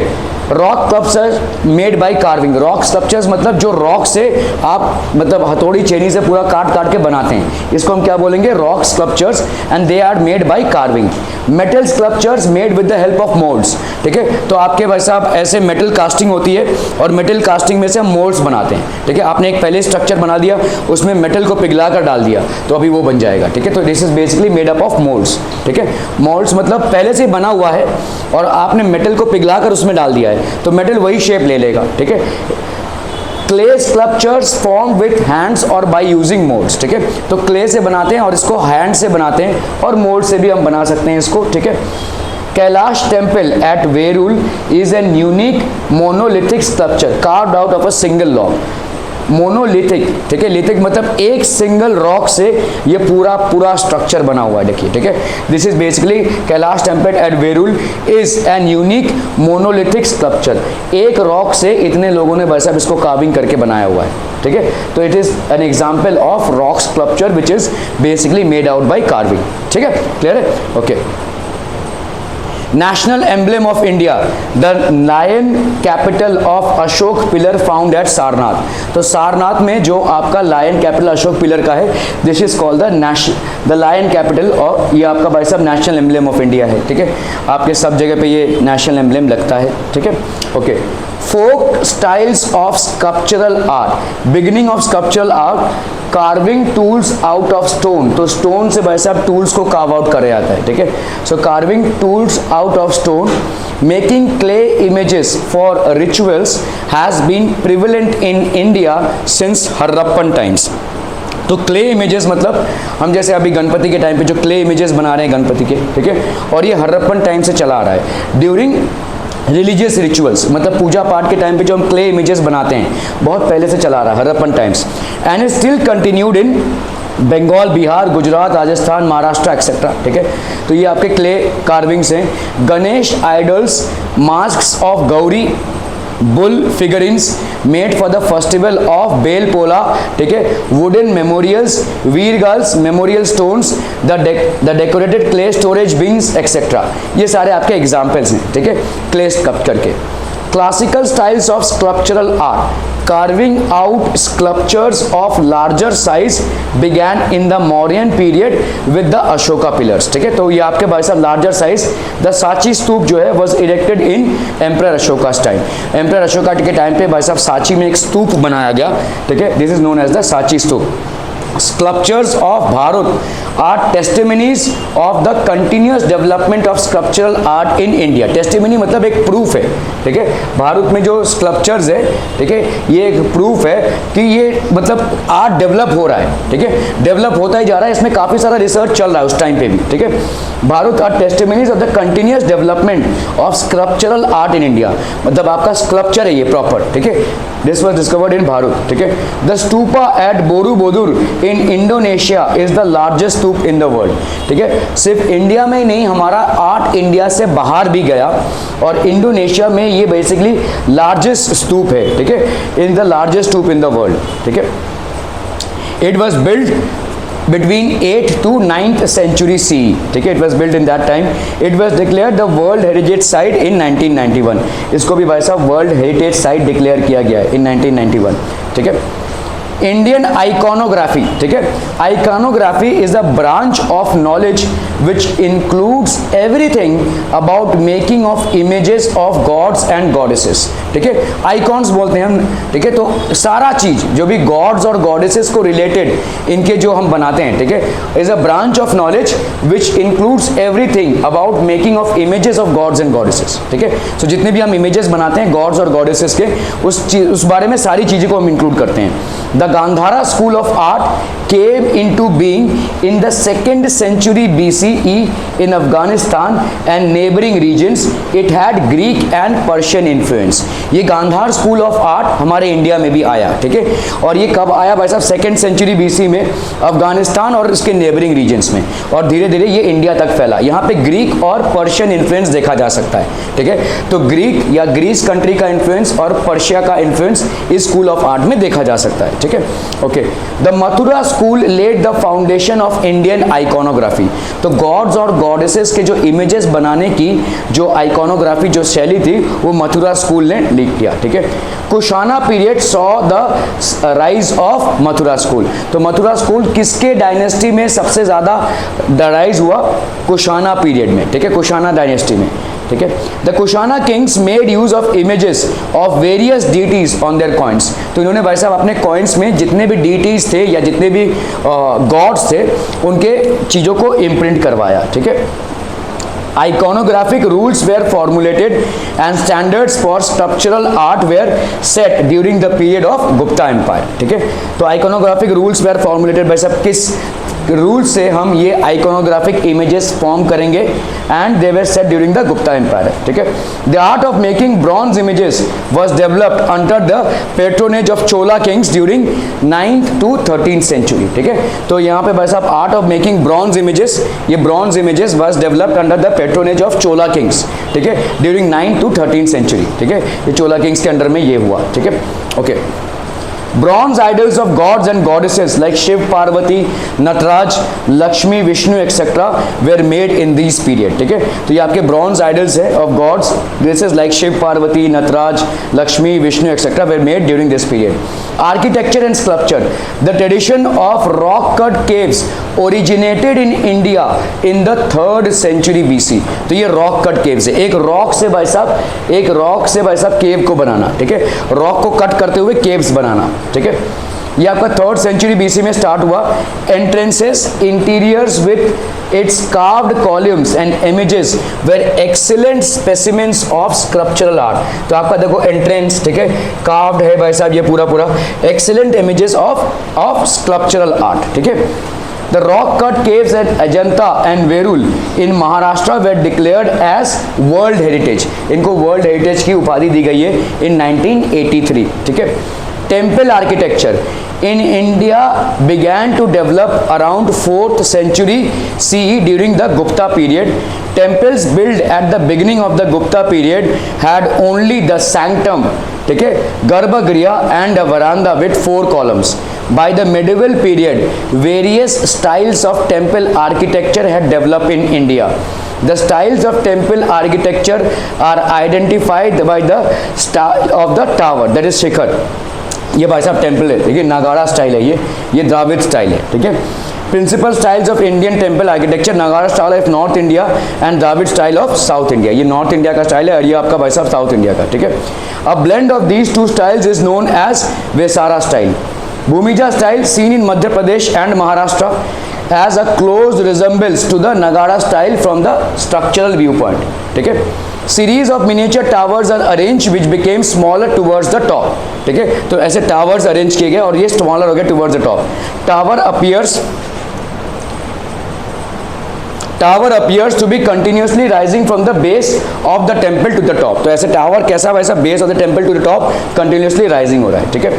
rock sculptures made by carving, rock sculptures मतलब जो रॉक से आप मतलब हथौड़ी चेनी से पूरा काट काट के बनाते हैं, इसको हम क्या बोलेंगे, rock sculptures, and they are made by carving. Metal sculptures made with the help of moulds, ठीक है। तो आपके भाई साहब ऐसे मेटल कास्टिंग होती है और मेटल कास्टिंग में से हम मोल्ड्स बनाते हैं, ठीक है। आपने एक पहले स्ट्रक्चर बना दिया, उसमें मेटल को पिघला कर डाल दिया तो अभी वो बन जाएगा, ठीक है। तो this is basically made up of moulds, ठीक है। मोल्ड्स मतलब पहले से बना हुआ है और आपने मेटल को पिघला कर उसमें डाल दिया है तो मेटल वही शेप ले लेगा, ठीक है। Clay sculptures form with hands और बाय यूजिंग मोल्ड्स, ठीक है। तो क्ले से बनाते हैं और इसको हैंड से बनाते हैं और मोल्ड से भी हम बना सकते हैं इसको, ठीक है। Kailash temple at Verul is an unique monolithic sculpture carved out of a single lock. Monolithic, ठीक है, लिथिक मतलब एक सिंगल रॉक से ये पूरा स्ट्रक्चर बना हुआ है, देखिए, ठीक है। This is basically Kailash temple at Verul is an unique monolithic sculpture, एक रॉक से इतने लोगों ने वैसा इसको कार्विंग करके बनाया हुआ है, ठीक है। तो it is an example of rock sculpture which is basically made out by carving, ठीक है, क्लियर है, okay. National emblem of India, the lion capital of Ashoka pillar found at Sarnath. तो सारनाथ में जो आपका लायन कैपिटल अशोक पिलर का है, this is called the lion capital, और ये आपका भाई साहब नेशनल एम्ब्लेम ऑफ इंडिया है, ठीक है। आपके सब जगह पे ये नेशनल एम्ब्लेम लगता है, ठीक है, okay. Folk styles of sculptural art, beginning of sculptural art, carving tools out of stone, तो स्टोन से भाई साहब टूल्स को कार्व आउट करा जाता है, ठीक है। So carving tools out of stone, making clay images for rituals has been prevalent in India since Harappan times. तो क्ले इमेजेस मतलब हम जैसे अभी गणपति के टाइम पे जो क्ले इमेजेस बना रहे हैं गणपति के, ठीक है, और ये हरप्पन टाइम से चला आ रहा है। ड्यूरिंग रिलीजियस रिचुअल्स मतलब पूजा पाठ के टाइम पे जो हम क्ले इमेजेस बनाते हैं, बहुत पहले से चला रहा है Harappan times, and still continued in Bengal, Bihar, Gujarat, Rajasthan, Maharashtra etcetera, ठीक है। तो ये आपके क्ले कार्विंग्स हैं। Ganesh idols, masks of Gauri, bull figurines made for the festival of Bailpola, ठीक है, wooden memorials, veer girls, memorial stones, the decorated clay storage bins etcetera, ये सारे आपके एग्जाम्पल्स हैं, ठीक है, क्ले स्कल्पचर के। Classical styles of sculptural art, carving out sculptures of larger size began in the Mauryan period with the Ashoka pillars, ठीक है। तो ये आपके भाई साहब लार्जर साइज, द सांची स्तूप जो है was erected in Emperor Ashoka's time, emperor Ashoka के टाइम पे भाई साहब सांची में एक स्तूप बनाया गया, ठीक है, this is known as the Sanchi stupa. Sculptures of Bharat are testimonies of the continuous development of sculptural art in India. Testimony मतलब एक प्रूफ है, ठीक है। भारत में जो स्कल्पचर्स है, ठीक है, ये एक प्रूफ है कि ये मतलब आर्ट डेवलप हो रहा है, ठीक है, डेवलप होता ही जा रहा है। इसमें काफ़ी सारा रिसर्च चल रहा है उस टाइम पे भी, ठीक है। Bharhut are testimonies of the continuous development of sculptural art in India, मतलब आपका स्कल्पचर है ये प्रॉपर, ठीक है। This was discovered in Bharhut, ठीक है। The stupa at Borobudur in Indonesia is the largest stupa in the world, ठीक है। सिर्फ इंडिया में ही नहीं, हमारा आर्ट इंडिया से बाहर भी गया और इंडोनेशिया में ये बेसिकली लार्जेस्ट स्तूप है, ठीक है, in the largest stupa in the world, ठीक है। It was build between 8th to 9th century CE, ठीक है, it was built in that time. It was declared the World Heritage Site in 1991. इसको भी भाई साहब वर्ल्ड हेरिटेज साइट डिक्लेयर किया गया है in 1991, ठीक है। इंडियन आइकॉनोग्राफी, ठीक है, iconography is a branch of knowledge which includes everything about making of images of gods and goddesses, ठीक है, आइकॉन्स बोलते हैं हम, ठीक है। तो सारा चीज जो भी गॉड्स और गॉडेसेस को रिलेटेड इनके जो हम बनाते हैं, ठीक है, is a branch of knowledge which includes everything about making of images of gods and goddesses, ठीक है। सो जितने भी हम इमेजेस बनाते हैं गॉड्स और गॉडेसेस के, उस बारे में सारी चीज़ों को हम इंक्लूड करते हैं। The Gandhara school of art came into being in the 2nd century BCE in Afghanistan and neighboring regions. It had Greek and Persian influence. ये गांधार स्कूल ऑफ आर्ट हमारे इंडिया में भी आया, ठीक है। और ये कब आया भाई साहब? 2nd century BC में अफगानिस्तान और इसके नेबरिंग रीजन्स में, और धीरे धीरे ये इंडिया तक फैला। यहाँ पे ग्रीक और पर्शियन इन्फ्लुएंस देखा जा सकता है, ठीक है। तो ग्रीक या ग्रीस कंट्री का इन्फ्लुएंस और पर्शिया का इन्फ्लुएंस इस स्कूल ऑफ आर्ट में देखा जा सकता है, ठीक है, okay. The Mathura school led the foundation of Indian iconography. तो गॉड्स और गॉडेसेस के जो इमेजेस बनाने की जो आइकोनोग्राफी जो शैली थी वो मथुरा स्कूल ने लीड किया, ठीक है। Kushana period saw the rise of Mathura school. तो मथुरा स्कूल किसके डायनेस्टी में सबसे ज़्यादा राइज हुआ? कुशाना पीरियड में, ठीक है, कुशाना डायनेस्टी में, ठीक है। The Kushana Kings made use of images of various deities on their coins. तो इन्होंने भाई साहब अपने कॉइन्स में जितने भी डीटीज थे या जितने भी गॉड्स थे उनके चीज़ों को इम्प्रिंट करवाया, ठीक है। Iconographic rules were formulated and standards for structural art were set during the period of Gupta Empire, ठीक है। तो iconographic rules were formulated by सब किस रूल से हम ये iconographic images फॉर्म करेंगे and they were set during the Gupta Empire, ठीक है। The art of making bronze images was developed under the patronage of Chola kings during 9th to 13th century, ठीक है। तो यहाँ पे भाई साहब art of making bronze images, ये bronze images was developed under the patronage of Chola kings, ठीक है, during 9th to 13th century, ठीक है। ये चोला किंग्स के अंडर में ये हुआ, ठीक है, okay. Bronze idols of gods and goddesses like Shiv, Parvati, Nataraj, Lakshmi, Vishnu etc. were made in these period, ठीक है। तो ये आपके bronze idols है of gods, this is like Shiv, Parvati, Nataraj, Lakshmi, Vishnu etc. were made during this period. Architecture and sculpture. The tradition of rock cut caves originated in India in the 3rd century BC. तो ये rock cut caves है, एक rock से भाई साहब cave को बनाना, ठीक है, rock को cut करते हुए caves बनाना, ठीक है। ये आपका 3rd सेंचुरी बीसी में स्टार्ट हुआ। Entrances, interiors with its carved columns and images were excellent specimens of sculptural art. तो आपका देखो एंट्रेंस, ठीक है, कार्व्ड है भाई साहब, ये पूरा excellent images of sculptural art, ठीक है। The rock cut caves at Ajanta and Verul in Maharashtra were declared as World Heritage. इनको World Heritage की उपाधि दी गई है in 1983, ठीक है। Temple architecture in India began to develop around 4th century CE during the Gupta period. Temples built at the beginning of the Gupta period had only the sanctum, ठीक है, गर्भगृह and a veranda with 4 columns. By the medieval period, various styles of temple architecture had developed in India. The styles of temple architecture are identified by the style of the tower, that is शिखर। ये भाई साहब temple है, ठीक है, नागारा style है, ये Dravid style है, ठीक है। Principal styles of Indian temple architecture, Nagara style of north India and Dravida style of south India. ये नॉर्थ इंडिया का स्टाइल है और ये आपका भाई साहब साउथ इंडिया का, ठीक है। A blend of these 2 styles is known as Vesara style. Bhumija style seen in Madhya Pradesh and Maharashtra as a close resemblance to the Nagara style from the structural viewpoint, ठीक है। Series of miniature towers are arranged which became smaller towards the top, ठीक है। तो ऐसे towers arrange किए गए और ये smaller हो गए towards the top. Tower appears to be continuously rising from the base of the temple to the top. तो ऐसे टावर कैसा वैसा base of the temple to the top continuously rising हो रहा है, ठीक है।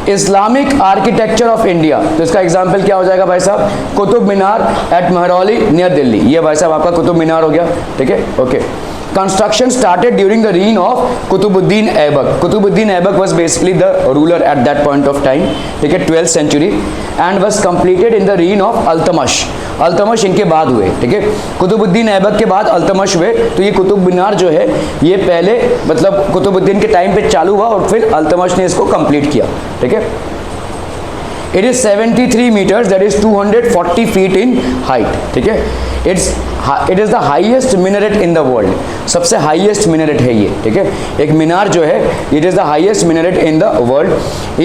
इस्लामिक आर्किटेक्चर ऑफ इंडिया, तो इसका एग्जाम्पल क्या हो जाएगा भाई साहब? Qutub Minar eight Mehrauli near Delhi. ये भाई साहब आपका कुतुब मीनार हो गया, ठीक है, okay. Construction started during the reign of Qutbuddin Aibak. Qutbuddin Aibak was basically the ruler at that point of time, ठीक है, 12th century, and was completed in the reign of Altamash. Altamash इनके बाद हुए, ठीक है, कुतुबुद्दीन ऐबक के बाद अल्तमश हुए। तो ये कुतुब मीनार जो है ये पहले मतलब कुतुबुद्दीन के टाइम पे चालू हुआ और फिर अल्तमश ने इसको कंप्लीट किया, ठीक है। It is 73 meters, that is 240 feet in height, ठीक है। It is the highest minaret in the world. सबसे highest minaret है ये, ठीक है। एक मीनार जो है it is the highest minaret in the world.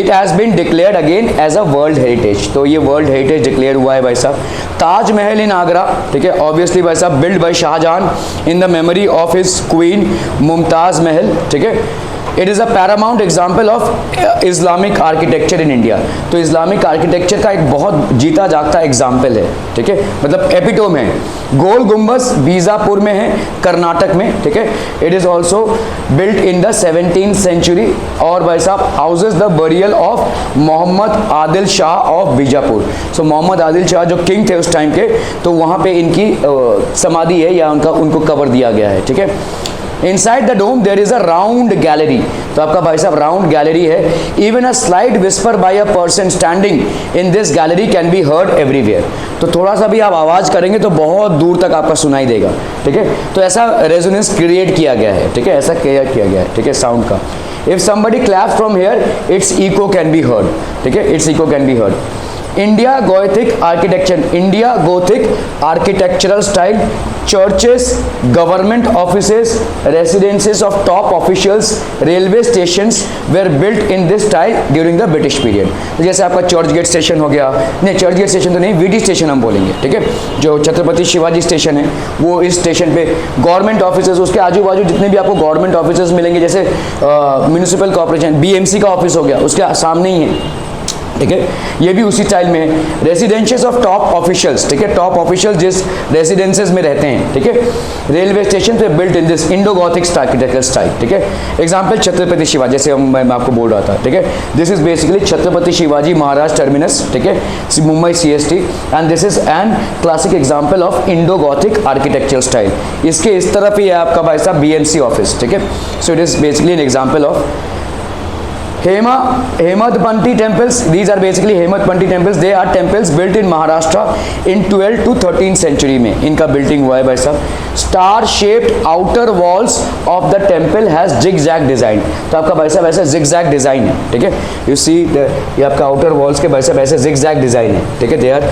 It has been declared again as a world heritage. तो ये world heritage declare हुआ है भाई साहब। ताजमहल इन आगरा, ठीक है, obviously भाई साहब built by Shahjahan in the memory of his queen Mumtaz Mahal, ठीक है। It is a Paramount example of Islamic architecture in India. तो इस्लामिक आर्किटेक्चर का एक बहुत जीता जागता एग्जाम्पल है, ठीक है, मतलब एपिटोम है। गोल गुम्बस बीजापुर में है, कर्नाटक में, ठीक है। It is also built in the 17th century. और भाई साहब houses the burial of Mohammed Adil Shah of Bijapur. So Mohammed Adil Shah जो किंग थे उस टाइम के, तो वहाँ पे इनकी समाधि है या उनको कवर दिया गया है, ठीक है। Inside the dome there is a round gallery, तो आपका भाई साहब राउंड गैलरी है। Even a slight whisper by a person standing in this gallery can be heard everywhere, तो थोड़ा सा भी आप आवाज करेंगे तो बहुत दूर तक आपका सुनाई देगा, ठीक है। तो ऐसा रेजोनेंस क्रिएट किया गया है, ठीक है, ऐसा किया गया है, ठीक है, साउंड का। If somebody claps from here its echo can be heard, ठीक है, its echo can be heard. India gothic architecture, India gothic architectural style, churches, government offices, residences of top officials, railway stations were built in this style during the British period। तो जैसे आपका church gate station हो गया, नहीं church gate station तो नहीं, VT station हम बोलेंगे, ठीक है, जो छत्रपति शिवाजी स्टेशन है वो इस स्टेशन पे गवर्नमेंट ऑफिसेज, उसके आजू बाजू जितने भी आपको गवर्नमेंट ऑफिसेज मिलेंगे, जैसे म्यूनिसिपल कॉर्पोरेशन बीएमसी का ऑफिस हो गया, उसके सामने ही है, ठीक है, ये भी उसी स्टाइल में है। रेसिडेंशियस ऑफ टॉप ऑफिशियल्स, ठीक है, टॉप ऑफिशियल जिस रेसिडेंसेस में रहते हैं, ठीक है, रेलवे स्टेशन पे built in this Indo Gothic architectural style, ठीक है। एग्जांपल छत्रपति शिवाजी, जैसे मैं आपको बोल रहा था, ठीक है, this is basically Chhatrapati Shivaji Maharaj terminus, ठीक है, Mumbai CST, and this is an classic example of Indo Gothic architectural style. इसके इस तरफ ही है आपका भाई साहब BMC ऑफिस, ठीक है, so it is basically an example of Hemadpanti temples. These are basically Hemadpanti temples. They are temples built in Maharashtra in 12th to 13th century में इनका बिल्डिंग हुआ है भाई साहब। Star shaped outer walls of the temple has zigzag design, तो आपका भाई साहब ऐसे zigzag design है, ठीक है, you see ये आपका outer walls के भाई साहब ऐसे zigzag design है, ठीक है, they are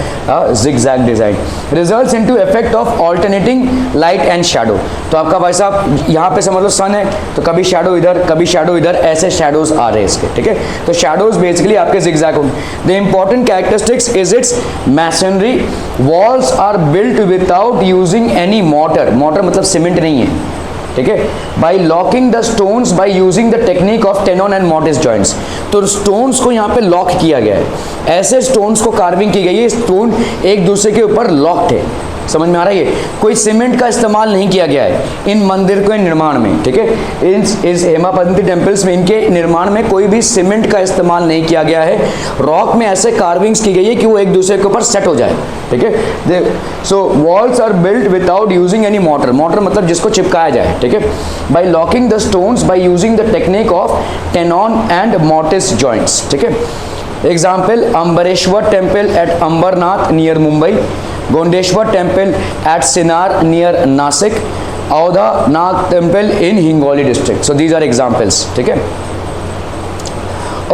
zigzag design results into effect of alternating light and shadow। तो आपका भाई साहब यहाँ पे समझ लो सन है तो कभी शैडो इधर कभी शैडो इधर, ऐसे शैडोज आ रहे हैं, ठीक है, तो शैडोज बेसिकली आपके जिगजैग होंगे। The important characteristics is its masonry, walls are built without using any mortar, mortar मतलब सीमेंट नहीं है, ठीक है, by locking the stones by using the technique of tenon and mortise joints, तो stones को यहाँ पे लॉक किया गया है, ऐसे स्टोन्स को कार्विंग की गई है, स्टोन एक दूसरे के ऊपर लॉक्ड है, समझ में आ रहा है, कोई सीमेंट का इस्तेमाल नहीं किया गया है इन मंदिर के निर्माण में, ठीक है, इस हेमापंती टेम्पल्स में इनके निर्माण में कोई भी सीमेंट का इस्तेमाल नहीं किया गया है, रॉक में ऐसे कार्विंग्स की गई है कि वो एक दूसरे के ऊपर सेट हो जाए, ठीक है। So walls are built without using any mortar, mortar मतलब जिसको चिपकाया जाए, ठीक है, by locking the stones by using the technique of tenon and mortise joints, ठीक है। Example Ambreshwar temple at Ambernath near Mumbai, Gondeshwar temple at Sinnar near Nashik, Aundhanath temple in Hingoli district, so these are examples, ठीक है।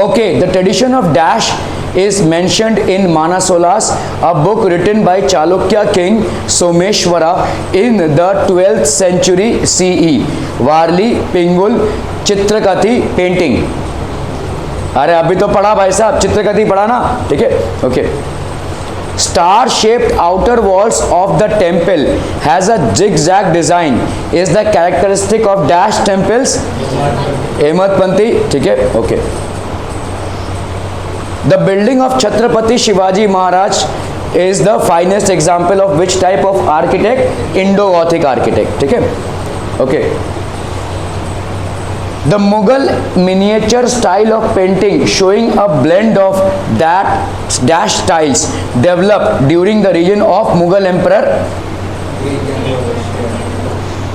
Okay, the tradition of dash is mentioned in Manasolas, a book written by Chalukya king Someshwara in the 12th century CE. Varli, Pingul, Chitrakathi painting, अरे अभी तो पढ़ा भाई साहब, चित्रकथी पढ़ा ना, ठीक है, okay. Star shaped outer walls of the temple has a zigzag design is the characteristic of dash temples, हेमदपंथी, ठीक है, okay. The building of Chhatrapati Shivaji Maharaj is the finest example of which type of architect? Indo-Gothic architect, ठीक है, okay. The Mughal miniature style of painting showing a blend of that dash styles developed during the reign of Mughal emperor,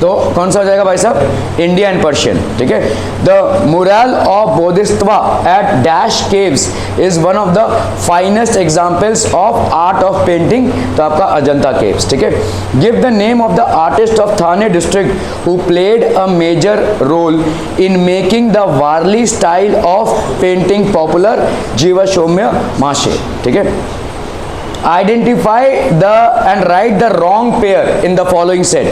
तो कौन सा हो जाएगा भाई साहब? India and Persian, ठीक है। The mural of Bodhisattva at dash caves is one of the finest examples of art of painting, तो आपका अजंता केव्स, ठीक है। Give the name of the artist of Thane district who played a major role in making the Warli style of painting popular, Jivya Soma Mashe, ठीक है। Identify the and write the wrong pair in the following set.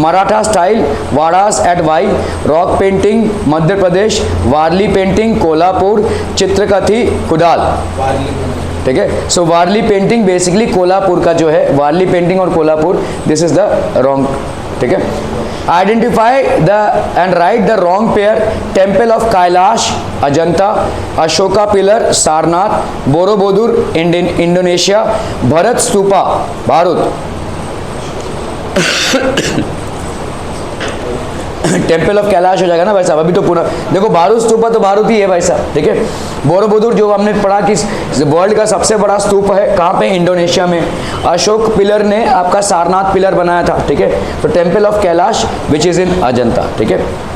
Maratha style, Vadas at Y, rock painting, Madhya Pradesh, Warli painting, Kolhapur, चित्रकथी कुडाल, ठीक है। सो वारली painting basically Kolhapur का जो है, वारली painting और Kolhapur, this is the wrong, ठीक है। Identify the end write the wrong pair, temple of Kailash Ajanta, Ashoka pillar Sarnath, Borobudur Indonesia, Bharat stupa Bharat, temple of Kailash हो जाएगा ना भाई साहब। अभी तो पूरा देखो भारू स्तूपा तो भारूत ही है भाई साहब, ठीक है। बोरोबुदुर जो हमने पढ़ा कि वर्ल्ड का सबसे बड़ा स्तूप है कहाँ पे, इंडोनेशिया में। अशोक पिलर ने आपका सारनाथ पिलर बनाया था, ठीक है। तो temple of Kailash which is in Ajanta, ठीक है।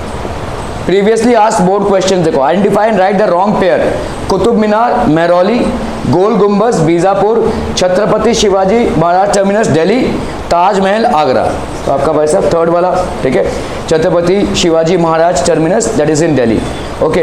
प्रीवियसली आस्क्ड बोर्ड क्वेश्चन देखो, identify and write the wrong pair. Qutub Minar Mehrauli, Gol Gumbaz Bijapur, Chhatrapati Shivaji Maharaj terminus Delhi, Taj Mahal Agra. तो आपका भाई साहब थर्ड वाला, ठीक है, Chhatrapati Shivaji Maharaj terminus that is in Delhi. Okay,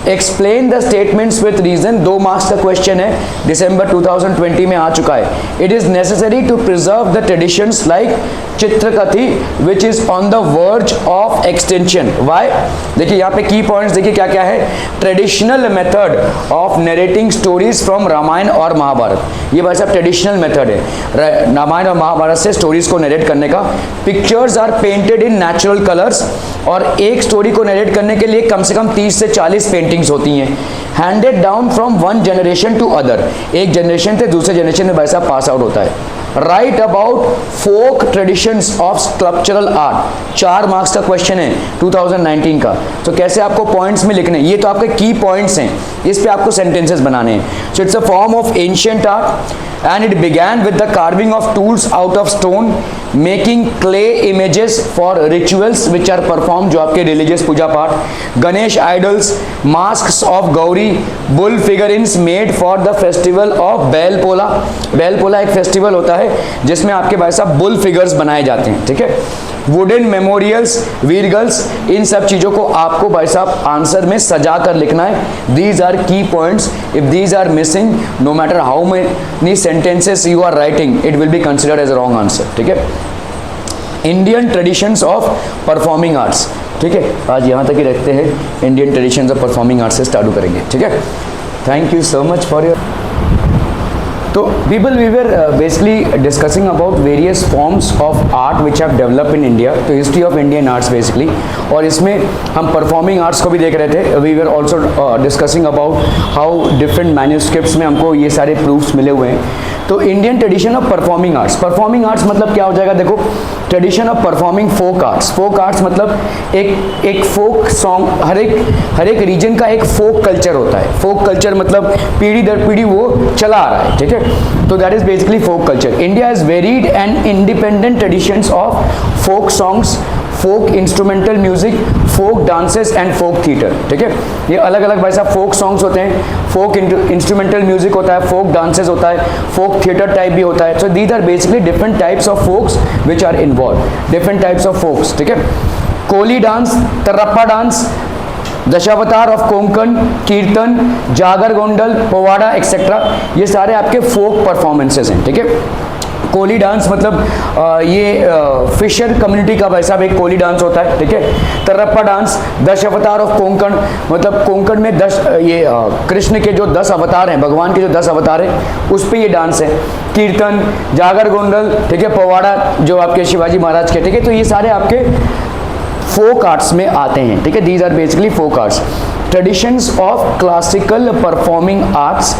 explain the statements with reason. 2 marks का क्वेश्चन है, दिसंबर 2020 में आ चुका है। It is necessary to preserve the traditions like Chitrakathi which is on the verge of extension. Why? देखिए यहाँ पे की पॉइंट्स देखिए क्या क्या है। Traditional method of narrating stories from Ramayan और महाभारत, ये भाई साहब ट्रेडिशनल मेथड है रामायण और महाभारत से स्टोरीज को नरेट करने का। Pictures are painted in natural colours, और एक स्टोरी को नरेट करने के लिए कम से कम 30 से 40 पेंटिंग्स होती हैं। Handed down from one generation to other, एक जनरेशन से दूसरे जनरेशन में भाई साहब पास आउट होता है। Right about folk traditions of sculptural art, 4 marks का क्वेश्चन है 2019 का। तो कैसे आपको पॉइंट्स में लिखने, ये तो आपके की पॉइंट्स हैं, इस पे आपको सेंटेंसेस बनाने हैं। So it's a form of ancient art and it began with the carving of tools out of stone, making clay images for rituals which are performed, जो आपके religious पूजा पाठ, Ganesh idols, masks of Gauri, bull figurines made for the festival of बैल पोला। बैल पोला एक festival होता है जिसमें आपके भाई साहब बुल फिगर्स बनाए जाते हैं, ठीक है। वुडन मेमोरियल्स, वीरगल्स, इन सब चीज़ों को आपको भाई साहब आंसर में सजा कर लिखना है। These are key points, if these are missing no matter how many sentences you are writing it will be considered as a wrong answer, ठीक है। Indian traditions of performing arts, ठीक है, आज यहाँ तक ही रखते हैं। Indian traditions of performing arts से स्टार्ट करेंगे, ठीक है। Thank you so much for your. तो people we were basically discussing about various forms of art which have developed in India, तो history of Indian arts basically, और इसमें हम performing arts को भी देख रहे थे। we were also discussing about how different manuscripts में हमको ये सारे proofs मिले हुए हैं। तो Indian tradition of performing arts, performing arts मतलब क्या हो जाएगा, देखो tradition of performing folk arts. Folk arts मतलब एक फोक सॉन्ग, हर एक रीजन का एक फोक कल्चर होता है। फोक कल्चर मतलब पीढ़ी दर पीढ़ी वो चला आ रहा है, ठीक है। तो that is basically folk culture. India is varied and independent traditions of folk songs, folk instrumental music, folk dances and folk theatre, ठीक है। ये अलग अलग भाई साहब फोक सॉन्ग्स होते हैं, फोक इंस्ट्रूमेंटल म्यूजिक होता है, फोक डांसेस होता है, फोक थिएटर टाइप भी होता है। So these are basically different types of folks which are involve, different types of folks, ठीक है। Koli dance, Tarpa dance, Dashavatar of Konkan, kirtan, Jagar Gondal, powada etcetera, ये सारे आपके फोक परफॉर्मेंसेस हैं, ठीक है। कोली डांस मतलब ये फिशर कम्युनिटी का भाई साहब एक कोली डांस होता है, ठीक है। तरप्पा डांस, 10 अवतार ऑफ कोंकण, मतलब कोंकण में 10 ये कृष्ण के जो 10 अवतार हैं, भगवान के जो 10 अवतार हैं उस पे ये डांस है। कीर्तन, जागर गोंडल, ठीक है, पवाड़ा जो आपके शिवाजी महाराज के, ठीक है। तो ये सारे आपके फोक आर्ट्स में आते हैं, ठीक है। These are basically folk arts. Traditions of classical performing arts,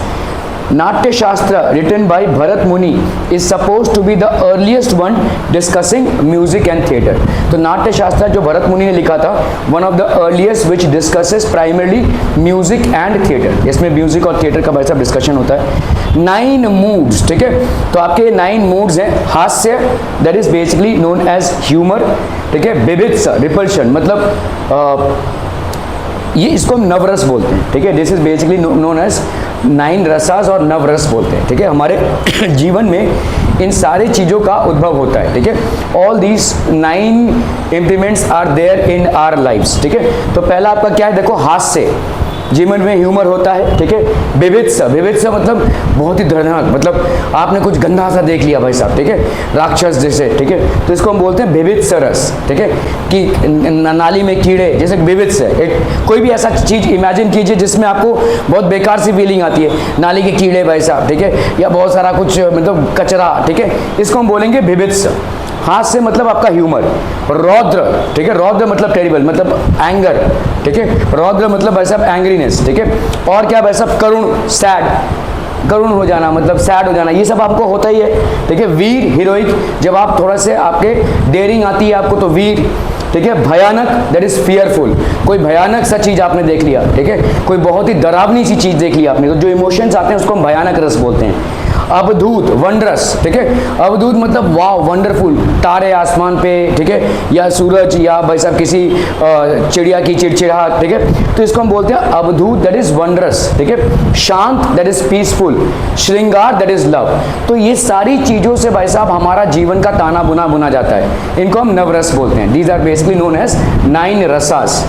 Natya Shastra written by Bharat Muni is supposed to be the earliest one discussing music and theatre। तो नाट्य शास्त्र जो भरत मुनि ने लिखा था, one of the earliest which discusses primarily music and theatre, इसमें music और थिएटर का भाई साहब डिस्कशन होता है। 9 moods, ठीक है। तो आपके 9 moods हैं। हास्य, that is basically known as humor, ठीक है। बिभित्सा, रिपल्शन, मतलब ये इसको हम नवरस बोलते हैं, ठीक है। This is basically known as 9 rasas और नवरस बोलते हैं, ठीक है। हमारे जीवन में इन सारी चीज़ों का उद्भव होता है, ठीक है। All these 9 implements are there in our lifes, ठीक है। तो पहला आपका क्या है, देखो हास्य, जीवन में ह्यूमर होता है, ठीक है। विवित्सा, विवित्सा मतलब बहुत ही दर्दनाक, मतलब आपने कुछ गंदा सा देख लिया भाई साहब, ठीक है, राक्षस जैसे, ठीक है। तो इसको हम बोलते हैं विवित्सा रस, ठीक है। कि नाली में कीड़े जैसे विवित्सा, एक कोई भी ऐसा चीज़ इमेजिन कीजिए जिसमें आपको बहुत बेकार सी फीलिंग आती है, नाली के कीड़े भाई साहब, ठीक है, या बहुत सारा कुछ मतलब कचरा, ठीक है, इसको हम बोलेंगे विवित्सा। हाथ से मतलब आपका ह्यूमर। रौद्र, ठीक है, रौद्र मतलब टेरिबल, मतलब एंगर, ठीक है। रौद्र मतलब भाई साहब एंग्रीनेस, ठीक है। और क्या भाई साहब, करुण, सैड, करुण हो जाना मतलब सैड हो जाना, ये सब आपको होता ही है, ठीक है। वीर हीरोइक, जब आप थोड़ा से आपके डेयरिंग आती है आपको तो वीर, ठीक है। भयानक दैट इज फियरफुल, कोई भयानक सा चीज आपने देख लिया, ठीक है, कोई बहुत ही डरावनी सी चीज देख लिया आपने, तो जो इमोशंस आते हैं उसको हम भयानक रस बोलते हैं। अवधूत वंडरस, ठीक है, अवधूत मतलब वाव वंडरफुल, तारे आसमान पे, ठीक है, या सूरज या भाई साहब किसी चिड़िया की चिड़चिड़ाहट, ठीक है, तो इसको हम बोलते हैं अवधूत दैट इज वंडरस, ठीक है। शांत दैट इज पीसफुल, श्रृंगार दैट इज लव। तो ये सारी चीजों से भाई साहब हमारा जीवन का ताना बुना बुना जाता है, इनको हम नवरस बोलते हैं। These are basically known as 9 rasas.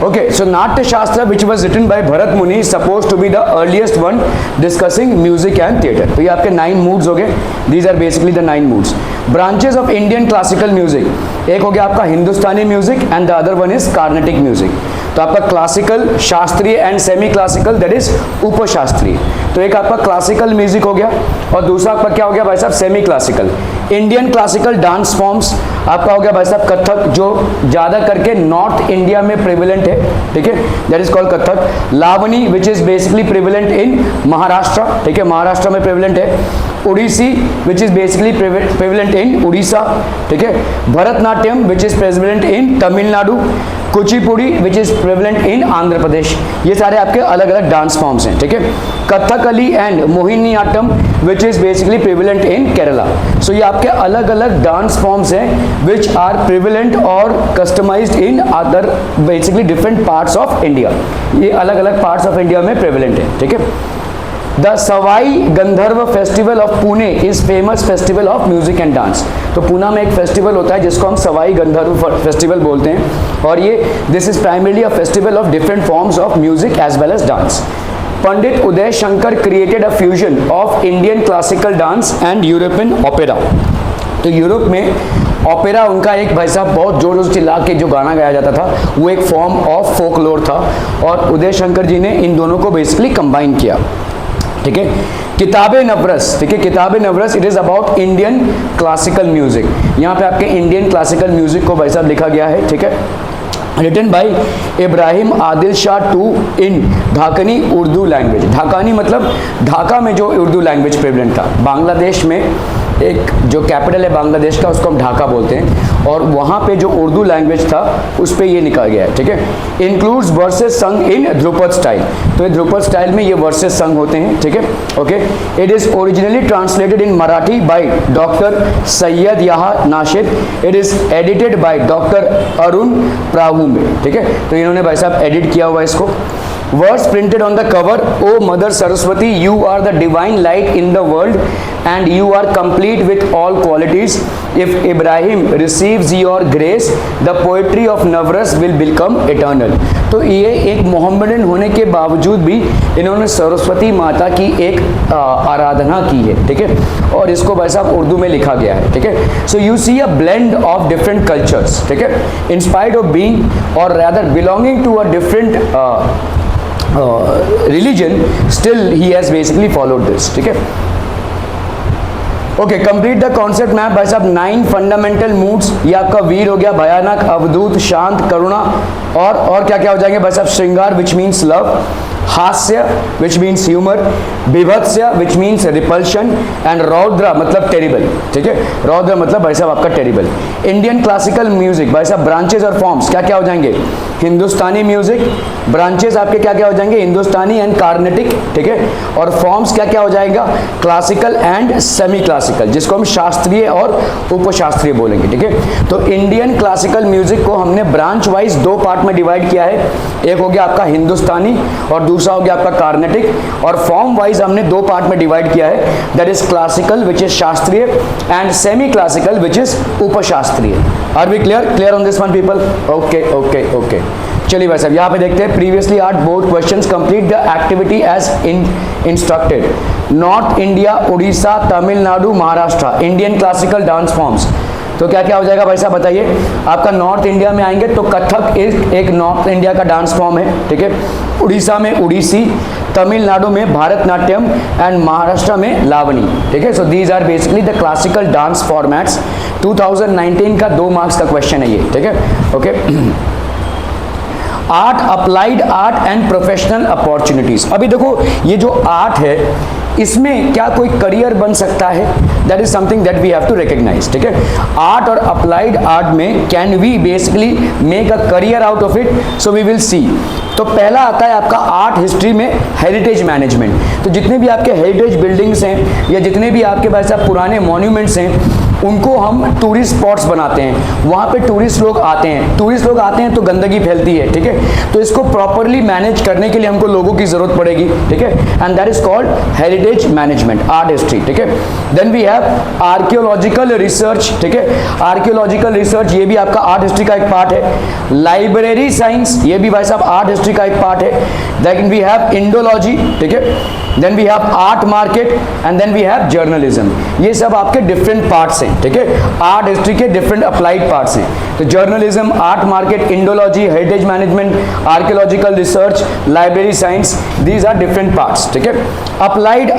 Okay, so Natya Shastra, which was written by Bharat Muni, is supposed to be the earliest one discussing music and theatre. तो ये आपके 9 moods हो गए. These are basically the 9 moods. Branches of Indian classical music. एक हो गया आपका हिंदुस्तानी music and the other one is Carnatic music. तो आपका classical, shastriya and semi classical that is upshastriya. तो एक आपका क्लासिकल म्यूजिक हो गया और दूसरा आपका क्या हो गया भाई साहब, semi classical. Indian classical dance forms आपका हो गया भाई साहब कथक, जो ज़्यादा करके नॉर्थ इंडिया में प्रेवलेंट है, ठीक है, that is called Kathak. Lavani which is basically prevalent in Maharashtra, ठीक है, महाराष्ट्र में प्रेवलेंट है। Odissi which is basically prevalent in Orissa, ठीक है। Bharatanatyam which is prevalent in Tamil Nadu. Kuchipudi which is prevalent in Andhra Pradesh. ये सारे आपके अलग अलग डांस फॉर्म्स हैं, ठीक है। Kathakali and Mohiniyattam which is basically prevalent in Kerala. So ये आपके अलग अलग डांस फॉर्म्स हैं विच आर प्रेवलेंट और customized in other basically different parts of India. ये अलग अलग पार्ट्स ऑफ इंडिया में प्रेवलेंट है, ठीक है। The Sawai Gandharva festival of Pune is famous festival of music and dance. तो पूना में एक फेस्टिवल होता है जिसको हम सवाई गंधर्व फेस्टिवल बोलते हैं और ये this is primarily a festival of different forms of music as well as dance. Pandit Uday Shankar created a fusion of Indian classical dance and European opera. तो यूरोप में ओपेरा उनका एक भाई साहब बहुत जोर जोर से चिल्ला के जो गाना गाया जाता था वो एक फॉर्म ऑफ फोकलोर था और उदय शंकर जी ने इन दोनों को बेसिकली कंबाइन किया, ठीक है। किताबे नवरस, ठीक है, Kitabe Navras it is about Indian classical music. यहाँ पे आपके इंडियन क्लासिकल म्यूजिक को भाई साहब लिखा गया है, ठीक है, written by Ibrahim Adil Shah two in Dakhni Urdu language. Dakhani मतलब ढाका में जो उर्दू लैंग्वेज प्रेवलेंट था, बांग्लादेश में एक जो कैपिटल है बांग्लादेश का उसको हम ढाका बोलते हैं और वहाँ पे जो उर्दू लैंग्वेज था उस पर ये निकल गया है, ठीक है। इंक्लूड्स वर्सेस संग इन ध्रुपद स्टाइल। तो ये ध्रुपद स्टाइल में ये वर्सेस संग होते हैं, ठीक है, okay. It is originally translated in Marathi by doctor Syed Yahya Nashid. It is edited by doctor Arun Prabhune, ठीक है। तो इन्होंने भाई साहब एडिट किया हुआ इसको। Words printed on the cover, O Mother Saraswati, you are the divine light in the world and you are complete with all qualities. If Ibrahim receives your grace, the poetry of Navras will become eternal. तो ये एक Mohammedan होने के बावजूद भी इन्होंने सरस्वती माता की एक आराधना की है, ठीक है, और इसको भाई साहब उर्दू में लिखा गया है, ठीक है। So you see a blend of different cultures, ठीक है, in spite of being or rather belonging to a different religion, still he has basically followed this, ठीक है। Okay, complete the concept map भाई साहब। 9 फंडामेंटल मूड्स, ये आपका वीर हो गया, भयानक, अवधूत, शांत, करुणा और क्या क्या हो जाएंगे भाई साहब, श्रृंगार विच means love, hasya which means humour, vibhatsa which means repulsion and raudra मतलब टेरिबल, ठीक है, रौद्र मतलब भाई साहब आपका टेरिबल। इंडियन क्लासिकल म्यूजिक भाई साहब ब्रांचेज और फॉर्म्स क्या क्या हो जाएंगे, हिंदुस्तानी म्यूजिक, ब्रांचेज आपके क्या क्या हो जाएंगे, हिंदुस्तानी एंड कार्नेटिक, ठीक है, और फॉर्म्स क्या क्या हो जाएगा, क्लासिकल एंड सेमी क्लासिकल, जिसको हम शास्त्रीय और उपशास्त्रीय बोलेंगे, ठीक है। तो इंडियन क्लासिकल म्यूजिक को हमने ब्रांच वाइज 2 पार्ट में डिवाइड किया है, एक हो गया आपका हिंदुस्तानी और दूसरा हो गया आपका कार्नेटिक, और फॉर्म वाइज हमने 2 पार्ट में डिवाइड किया है, that is classical which is shastriya and semi classical which is upshastriya. Are we clear on this one people? Okay okay okay, चलिए भाई साहब यहाँ पे देखते हैं। Previously art board questions, complete the activity as instructed. North India, Orissa, Tamil Nadu, Maharashtra, Indian classical dance forms. तो क्या क्या हो जाएगा भाई साहब बताइए। आपका नॉर्थ इंडिया में आएंगे तो कथक एक नॉर्थ इंडिया का डांस फॉर्म है, ठीक है। उड़ीसा में उड़ीसी, तमिलनाडु में भारतनाट्यम एंड महाराष्ट्र में लावनी, ठीक है। So these are basically the classical dance formats. 2019 का 2 मार्क्स का क्वेश्चन है ये, ठीक है, okay. Art, applied art and professional opportunities. अभी देखो ये जो आर्ट है इसमें क्या कोई करियर बन सकता है, that is something that we have to recognise, ठीक है। आर्ट और अप्लाइड आर्ट में can we basically make a career out of it, so we will see. तो पहला आता है आपका आर्ट हिस्ट्री में हेरिटेज मैनेजमेंट। तो जितने भी आपके हेरिटेज बिल्डिंग्स हैं या जितने भी आपके पास पुराने मॉन्यूमेंट्स हैं उनको हम टूरिस्ट स्पॉट्स बनाते हैं, वहाँ पे टूरिस्ट लोग आते हैं, तो गंदगी फैलती है, ठीक है। तो इसको प्रॉपरली मैनेज करने के लिए हमको लोगों की जरूरत पड़ेगी, ठीक है, and that is called heritage management, art history, ठीक है। Then we have archaeological research, ठीक है। आर्कियोलॉजिकल रिसर्च ये भी आपका आर्ट हिस्ट्री का एक पार्ट है। लाइब्रेरी साइंस ये भी भाई साहब आर्ट हिस्ट्री का एक पार्ट है। देन वी हैव इंडोलॉजी, ठीक है। Then we have art market and then we have journalism. ये सब आपके डिफरेंट पार्ट्स हैं, ठीक है। आर्ट हिस्ट्री के डिफरेंट अप्लाइड पार्ट्स हैं। तो journalism, art market, Indology, heritage management, archaeological research, library science, these are different parts, ठीक है। Applied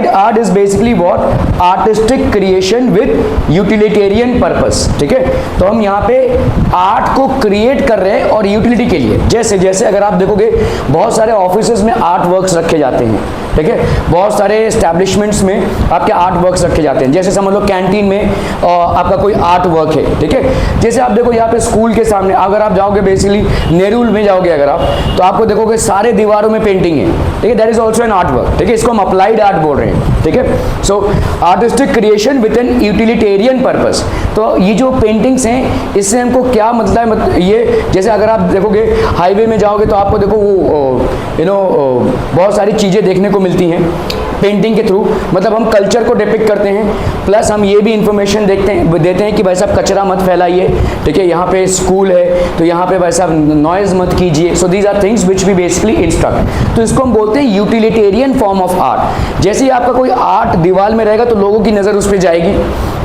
art is basically what, artistic creation with utilitarian purpose, ठीक है। तो हम यहाँ पे आर्ट को क्रिएट कर रहे हैं और यूटिलिटी के लिए। जैसे जैसे अगर आप देखोगे बहुत सारे ऑफिसेज में आर्ट वर्क्स रखे जाते हैं, ठीक है। बहुत सारे एस्टैब्लिशमेंट्स में आपके आर्ट वर्क्स रखे जाते हैं। जैसे समझ लो कैंटीन में आपका कोई आर्ट वर्क है, ठीक है। जैसे आप देखो यहाँ पे स्कूल के सामने अगर आप जाओगे बेसिकली नेहरू में जाओगे अगर आप, तो आपको देखोगे सारे दीवारों में पेंटिंग है, ठीक है। That is also an art work, ठीक है। इसको हम अप्लाइड आर्ट बोल रहे हैं, ठीक है। So artistic creation with an utilitarian purpose. तो ये जो पेंटिंग्स हैं इससे हमको क्या मतलब है, ये जैसे अगर आप देखोगे हाईवे में जाओगे तो आपको देखो वो बहुत सारी चीज़ें देखने को मिलती हैं पेंटिंग के थ्रू, मतलब हम कल्चर को डिपिक्ट करते हैं। प्लस हम ये भी इंफॉर्मेशन देते हैं कि भाई साहब कचरा मत फैलाइए, ठीक है। यहाँ पे स्कूल है तो यहाँ पे भाई साहब नॉइज मत कीजिए। So these are things which we basically instruct. तो इसको हम बोलते हैं यूटिलिटेरियन फॉर्म ऑफ आर्ट। जैसे ही आपका कोई आर्ट दीवार में रहेगा तो लोगों की नज़र उस पर जाएगी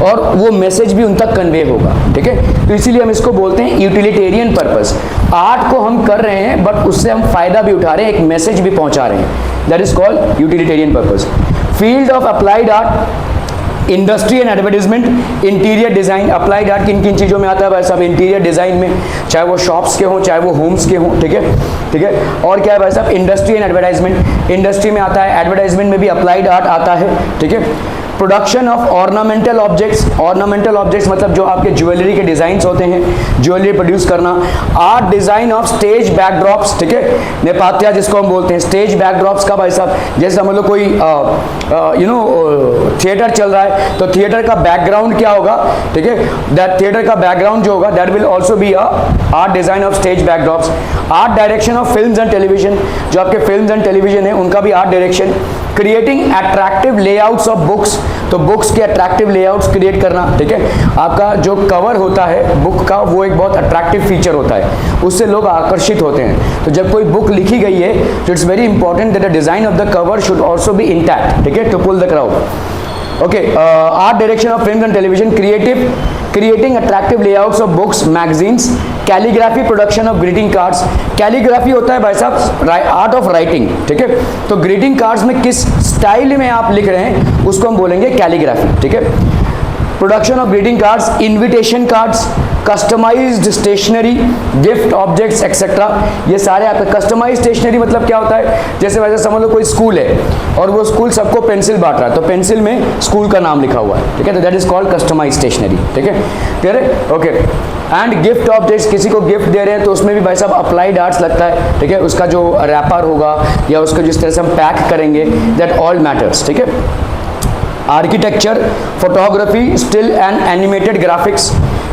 और वो मैसेज भी उन तक कन्वे होगा, ठीक है। तो इसीलिए हम इसको बोलते हैं यूटिलिटेरियन पर्पस। आर्ट को हम कर रहे हैं बट उससे हम फायदा भी उठा रहे हैं, एक मैसेज भी पहुंचा रहे हैं, that is called utilitarian purpose. Field of applied art, industry and advertisement, interior design. Applied art किन किन चीज़ों में आता है भाई साहब, इंटीरियर डिजाइन में, चाहे वो शॉप्स के हों चाहे वो होम्स के हों, ठीक है, ठीक है। और क्या है भाई साहब, इंडस्ट्री एंड एडवर्टाइजमेंट, इंडस्ट्री में आता है, एडवर्टाइजमेंट में भी अप्लाइड आर्ट आता है, ठीक है। Production of ornamental objects, ornamental objects मतलब जो आपके ज्वेलरी के डिजाइंस होते हैं, ज्वेलरी प्रोड्यूस करना। Art design of stage backdrops, ठीक है, नेपथ्य जिसको हम बोलते हैं। स्टेज बैकड्रॉप्स का भाई साहब, जैसे हम लोग कोई थिएटर चल रहा है तो थिएटर का बैकग्राउंड क्या होगा, ठीक है, दैट थिएटर का बैकग्राउंड जो होगा that will also be art design of stage backdrops. Art direction of films and television, जो आपके फिल्म्स एंड टेलीविजन है उनका भी art direction. Creating attractive layouts of books, तो बुक्स के अट्रैक्टिव लेआउट्स क्रिएट करना, ठीक है। आपका जो कवर होता है बुक का वो एक बहुत अट्रैक्टिव फीचर होता है, उससे लोग आकर्षित होते हैं। तो जब कोई बुक लिखी गई है तो it's very important that the design of the cover should also be intact, ठीक है, to pull the crowd. Okay, art direction of films and television, creating attractive layouts of books, magazines, calligraphy, production of greeting cards. Calligraphy होता है भाई साहब art of writing, ठीक है। तो greeting cards में किस स्टाइल में आप लिख रहे हैं उसको हम बोलेंगे कैलीग्राफी, ठीक है। Production of greeting cards, invitation cards, customised stationery, gift objects etcetera, ये सारे आपके। कस्टमाइज्ड स्टेशनरी मतलब क्या होता है, जैसे वैसे समझ लो कोई स्कूल है और वो स्कूल सबको पेंसिल बांट रहा है तो पेंसिल में स्कूल का नाम लिखा हुआ है, ठीक है, तो that is called customised stationery, ठीक है, क्लियर है, ओके। एंड गिफ्ट ऑब्जेक्ट्स, किसी को गिफ्ट दे रहे हैं तो उसमें भी भाई साहब अप्लाइड आर्ट्स लगता है, ठीक है। उसका जो रैपर होगा या उसको जिस तरह से हम पैक करेंगे दैट ऑल मैटर्स, ठीक है। Architecture, photography, still and animated graphics,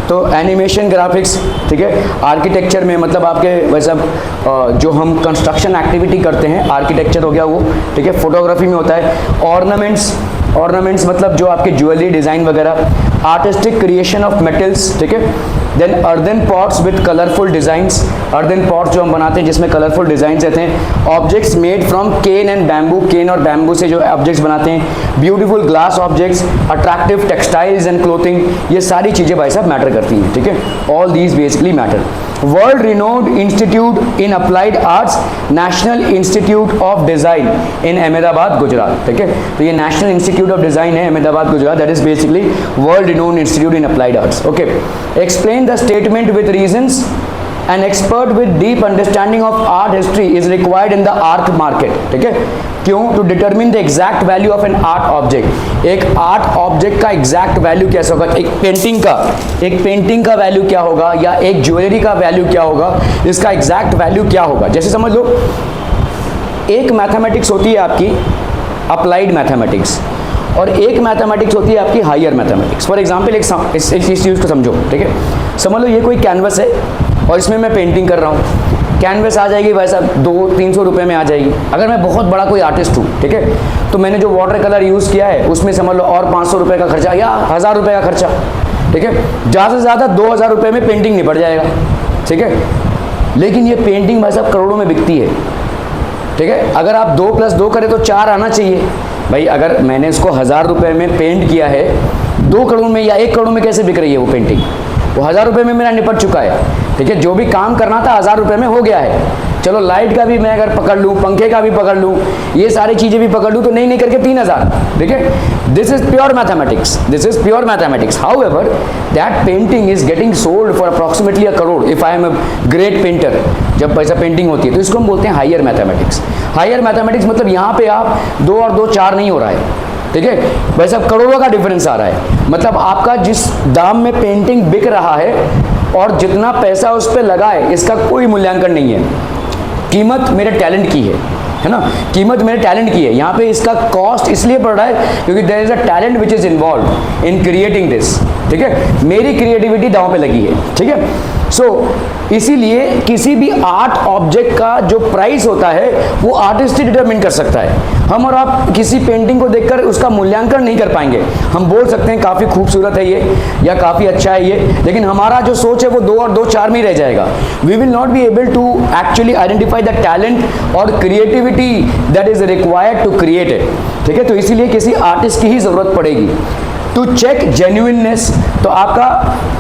तो एनिमेशन ग्राफिक्स, ठीक है। आर्किटेक्चर में मतलब आपके वैसा जो हम कंस्ट्रक्शन एक्टिविटी करते हैं आर्किटेक्चर हो गया वो, ठीक है। फोटोग्राफी में होता है ऑर्नामेंट्स, ऑर्नामेंट्स मतलब जो आपके ज्वेलरी डिज़ाइन वगैरह। आर्टिस्टिक क्रिएशन ऑफ मेटल्स, ठीक है। Then earthen pots with colourful designs, earthen pots जो हम बनाते हैं जिसमें कलरफुल डिज़ाइंस रहते हैं। Objects made from cane and bamboo, cane और बैम्बू से जो ऑब्जेक्ट्स बनाते हैं। Beautiful glass objects, attractive textiles and clothing, ये सारी चीज़ें भाई साहब मैटर करती हैं, ठीक है। All these basically matter. World renowned institute in applied arts, national institute of design in Ahmedabad Gujarat, ठीक है। तो ये नेशनल इंस्टीट्यूट ऑफ डिज़ाइन है Ahmedabad Gujarat, that is basically world renowned institute in applied arts, okay. Explain the statement with reasons an expert with deep understanding of art history is required in the art market, ठीक है। क्यों? To determine the exact value of an art object. एक art object का exact value कैसे होगा, एक painting का value क्या होगा, या एक ज्वेलरी का वैल्यू क्या होगा, इसका एग्जैक्ट वैल्यू क्या होगा। जैसे समझ लो, एक मैथमेटिक्स होती है आपकी अप्लाइड मैथमेटिक्स, और एक मैथमेटिक्स होती है आपकी हायर मैथमेटिक्स। फॉर एग्जांपल इस चीज़ को समझो, ठीक है। समझ लो ये कोई कैनवस है और इसमें मैं पेंटिंग कर रहा हूँ। कैनवस आ जाएगी भाई साहब 200-300 रुपये में आ जाएगी। अगर मैं बहुत बड़ा कोई आर्टिस्ट हूँ, ठीक है, तो मैंने जो वाटर कलर यूज़ किया है उसमें समझ लो और 500 रुपये का खर्चा या 1000 रुपये का खर्चा, ठीक है। ज़्यादा से ज़्यादा 2000 रुपये में पेंटिंग निपट जाएगा, ठीक है। लेकिन ये पेंटिंग भाई साहब करोड़ों में बिकती है, ठीक है। अगर आप 2 + 2 करें तो 4 आना चाहिए भाई। अगर मैंने इसको 1000 रुपये में पेंट किया है, 2 करोड़ में या 1 करोड़ में कैसे बिक रही है वो पेंटिंग? वो 1000 रुपये में मेरा निपट चुका है, ठीक है। जो भी काम करना था 1000 रुपये में हो गया है। चलो लाइट का भी मैं अगर पकड़ लूँ, पंखे का भी पकड़ लूँ, ये सारी चीज़ें भी पकड़ लूँ, तो नहीं करके 3000, ठीक है। This is pure mathematics. However that painting is getting sold for approximately 1 crore if I am a great painter. जब पैसा पेंटिंग होती है तो इसको हम बोलते हैं हायर मैथमेटिक्स। हायर मैथमेटिक्स मतलब यहाँ पे आप 2 और 2 4 नहीं हो रहा है, ठीक है। भाई साहब करोड़ों का डिफरेंस आ रहा है। मतलब आपका जिस दाम में पेंटिंग बिक रहा है और जितना पैसा उस पर लगा है, इसका कोई मूल्यांकन नहीं है। कीमत मेरे टैलेंट की है ना, कीमत मेरे टैलेंट की है। यहाँ पे इसका कॉस्ट इसलिए पड़ रहा है क्योंकि there is a talent which is involve in creating this, ठीक है। मेरी क्रिएटिविटी दांव पे लगी है, ठीक है। सो इसीलिए किसी भी आर्ट ऑब्जेक्ट का जो प्राइस होता है वो आर्टिस्ट ही डिटरमिन कर सकता है। हम और आप किसी पेंटिंग को देखकर उसका मूल्यांकन नहीं कर पाएंगे। हम बोल सकते हैं काफ़ी खूबसूरत है ये या काफ़ी अच्छा है ये, लेकिन हमारा जो सोच है वो 2 और 2 4 में ही रह जाएगा। We will not be able to actually identify the talent और creativity that is required to create it, ठीक है। तो इसीलिए किसी आर्टिस्ट की ही ज़रूरत पड़ेगी टू चेक जेन्युइननेस। तो आपका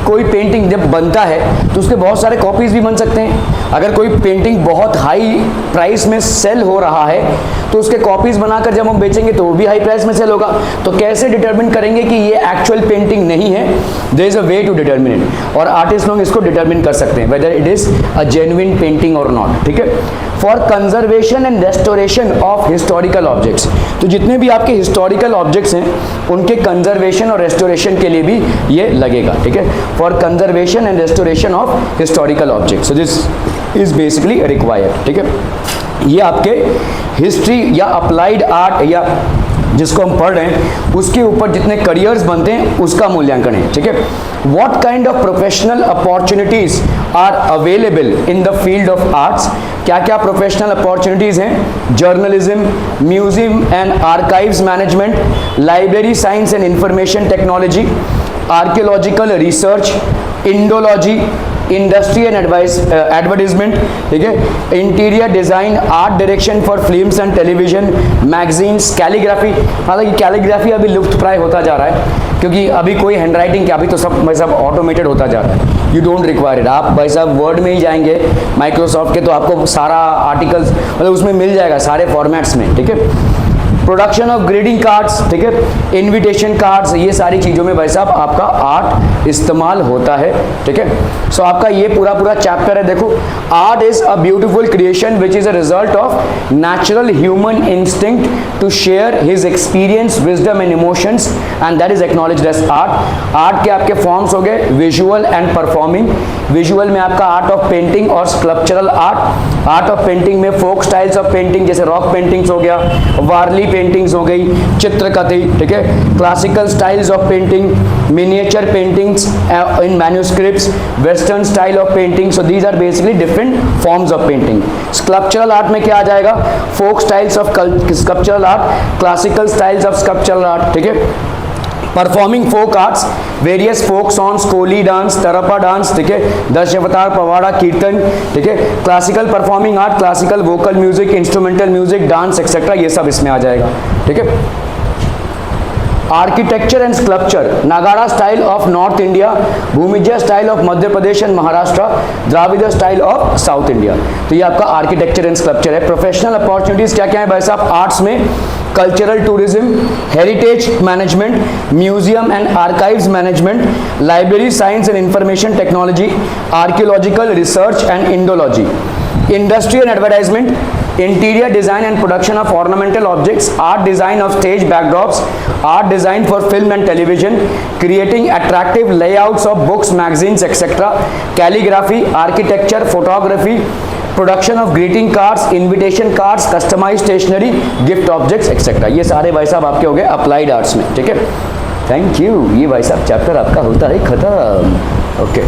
कोई पेंटिंग जब बनता है तो उसके बहुत सारे कॉपीज़ भी बन सकते हैं। अगर कोई पेंटिंग बहुत हाई प्राइस में सेल हो रहा है तो उसके कॉपीज़ बनाकर जब हम बेचेंगे तो वो भी हाई प्राइस में सेल होगा। तो कैसे डिटरमिन करेंगे कि ये एक्चुअल पेंटिंग नहीं है? There is a way to determine it, और आर्टिस्ट लोग इसको डिटरमिन कर सकते हैं whether it is a genuine painting or not, ठीक है। For conservation and restoration of historical objects, तो जितने भी आपके हिस्टोरिकल ऑब्जेक्ट्स हैं उनके कंजर्वेशन और रेस्टोरेशन के लिए भी ये लगेगा, ठीक है। For conservation and restoration of historical objects, so this is basically required, ठीक है। ये आपके हिस्ट्री या अप्लाइड आर्ट या जिसको हम पढ़ रहे हैं उसके ऊपर जितने करियर्स बनते हैं उसका मूल्यांकन है, ठीक है। What kind of professional opportunities are available in the field of arts? क्या क्या प्रोफेशनल अपॉर्चुनिटीज हैं? Journalism, museum and archives management, library science and information technology, archaeological research, Indology, industry and advertisement, ठीक है, interior design, art direction for films and television, magazines, calligraphy. हालांकि calligraphy अभी लुप्त प्राय होता जा रहा है क्योंकि अभी कोई हैंड राइटिंग क्या, अभी तो सब ऑटोमेटेड होता जा रहा है। You don't require it. आप भाई साहब वर्ड में ही जाएंगे माइक्रोसॉफ्ट के तो आपको सारा आर्टिकल्स मतलब उसमें मिल जाएगा सारे फॉर्मेट्स में, ठीक है। प्रोडक्शन ऑफ ग्रीटिंग कार्ड्स, ठीक है, इनविटेशन कार्ड्स, ये सारी चीज़ों में भाई साहब आपका आर्ट इस्तेमाल होता है, ठीक है। सो आपका ये पूरा चैप्टर है। देखो, art is a beautiful creation which is a result of natural human instinct to share his experience, wisdom and emotions, and that is acknowledged as art. Art के आपके फॉर्म्स हो गए विजुअल एंड परफॉर्मिंग। विजुअल में आपका art of painting और sculptural art. Art of painting में folk styles of painting जैसे rock paintings हो गया, वारली पेंटिंग्स हो गई, चित्रकथी, ठीक है, classical styles of painting, miniature paintings in manuscripts, western style of painting. So these are basically different forms of painting. Sculptural art में क्या आ जाएगा? Folk styles of sculptural art, classical styles of sculptural art, ठीक है। Performing folk arts, various folk songs, Koli dance, Tarpa dance, ठीक है, दशावतार, पवाड़ा, कीर्तन, ठीक है। Classical performing art, classical vocal music, instrumental music, dance etcetera, ये सब इसमें आ जाएगा, ठीक है। Architecture and sculpture, Nagara style of north India, Bhumija style of Madhya Pradesh and Maharashtra, Dravida style of south India. तो ये आपका आर्किटेक्चर एंड स्कल्पचर है। प्रोफेशनल अपॉर्चुनिटीज क्या क्या है भाई साहब आर्ट्स में? Cultural tourism, heritage management, museum and archives management, library science and information technology, archaeological research and Indology, industry and advertisement, interior design and production of ornamental objects, art design of stage backdrops, art design for film and television, creating attractive layouts of books, magazines, etc., calligraphy, architecture, photography, production of greeting cards, invitation cards, customized stationery, gift objects, etc. ये सारे भाई साहब आपके हो गए applied arts में, ठीक है। Thank you. ये भाई साहब चैप्टर आपका होता है खत्म। ओके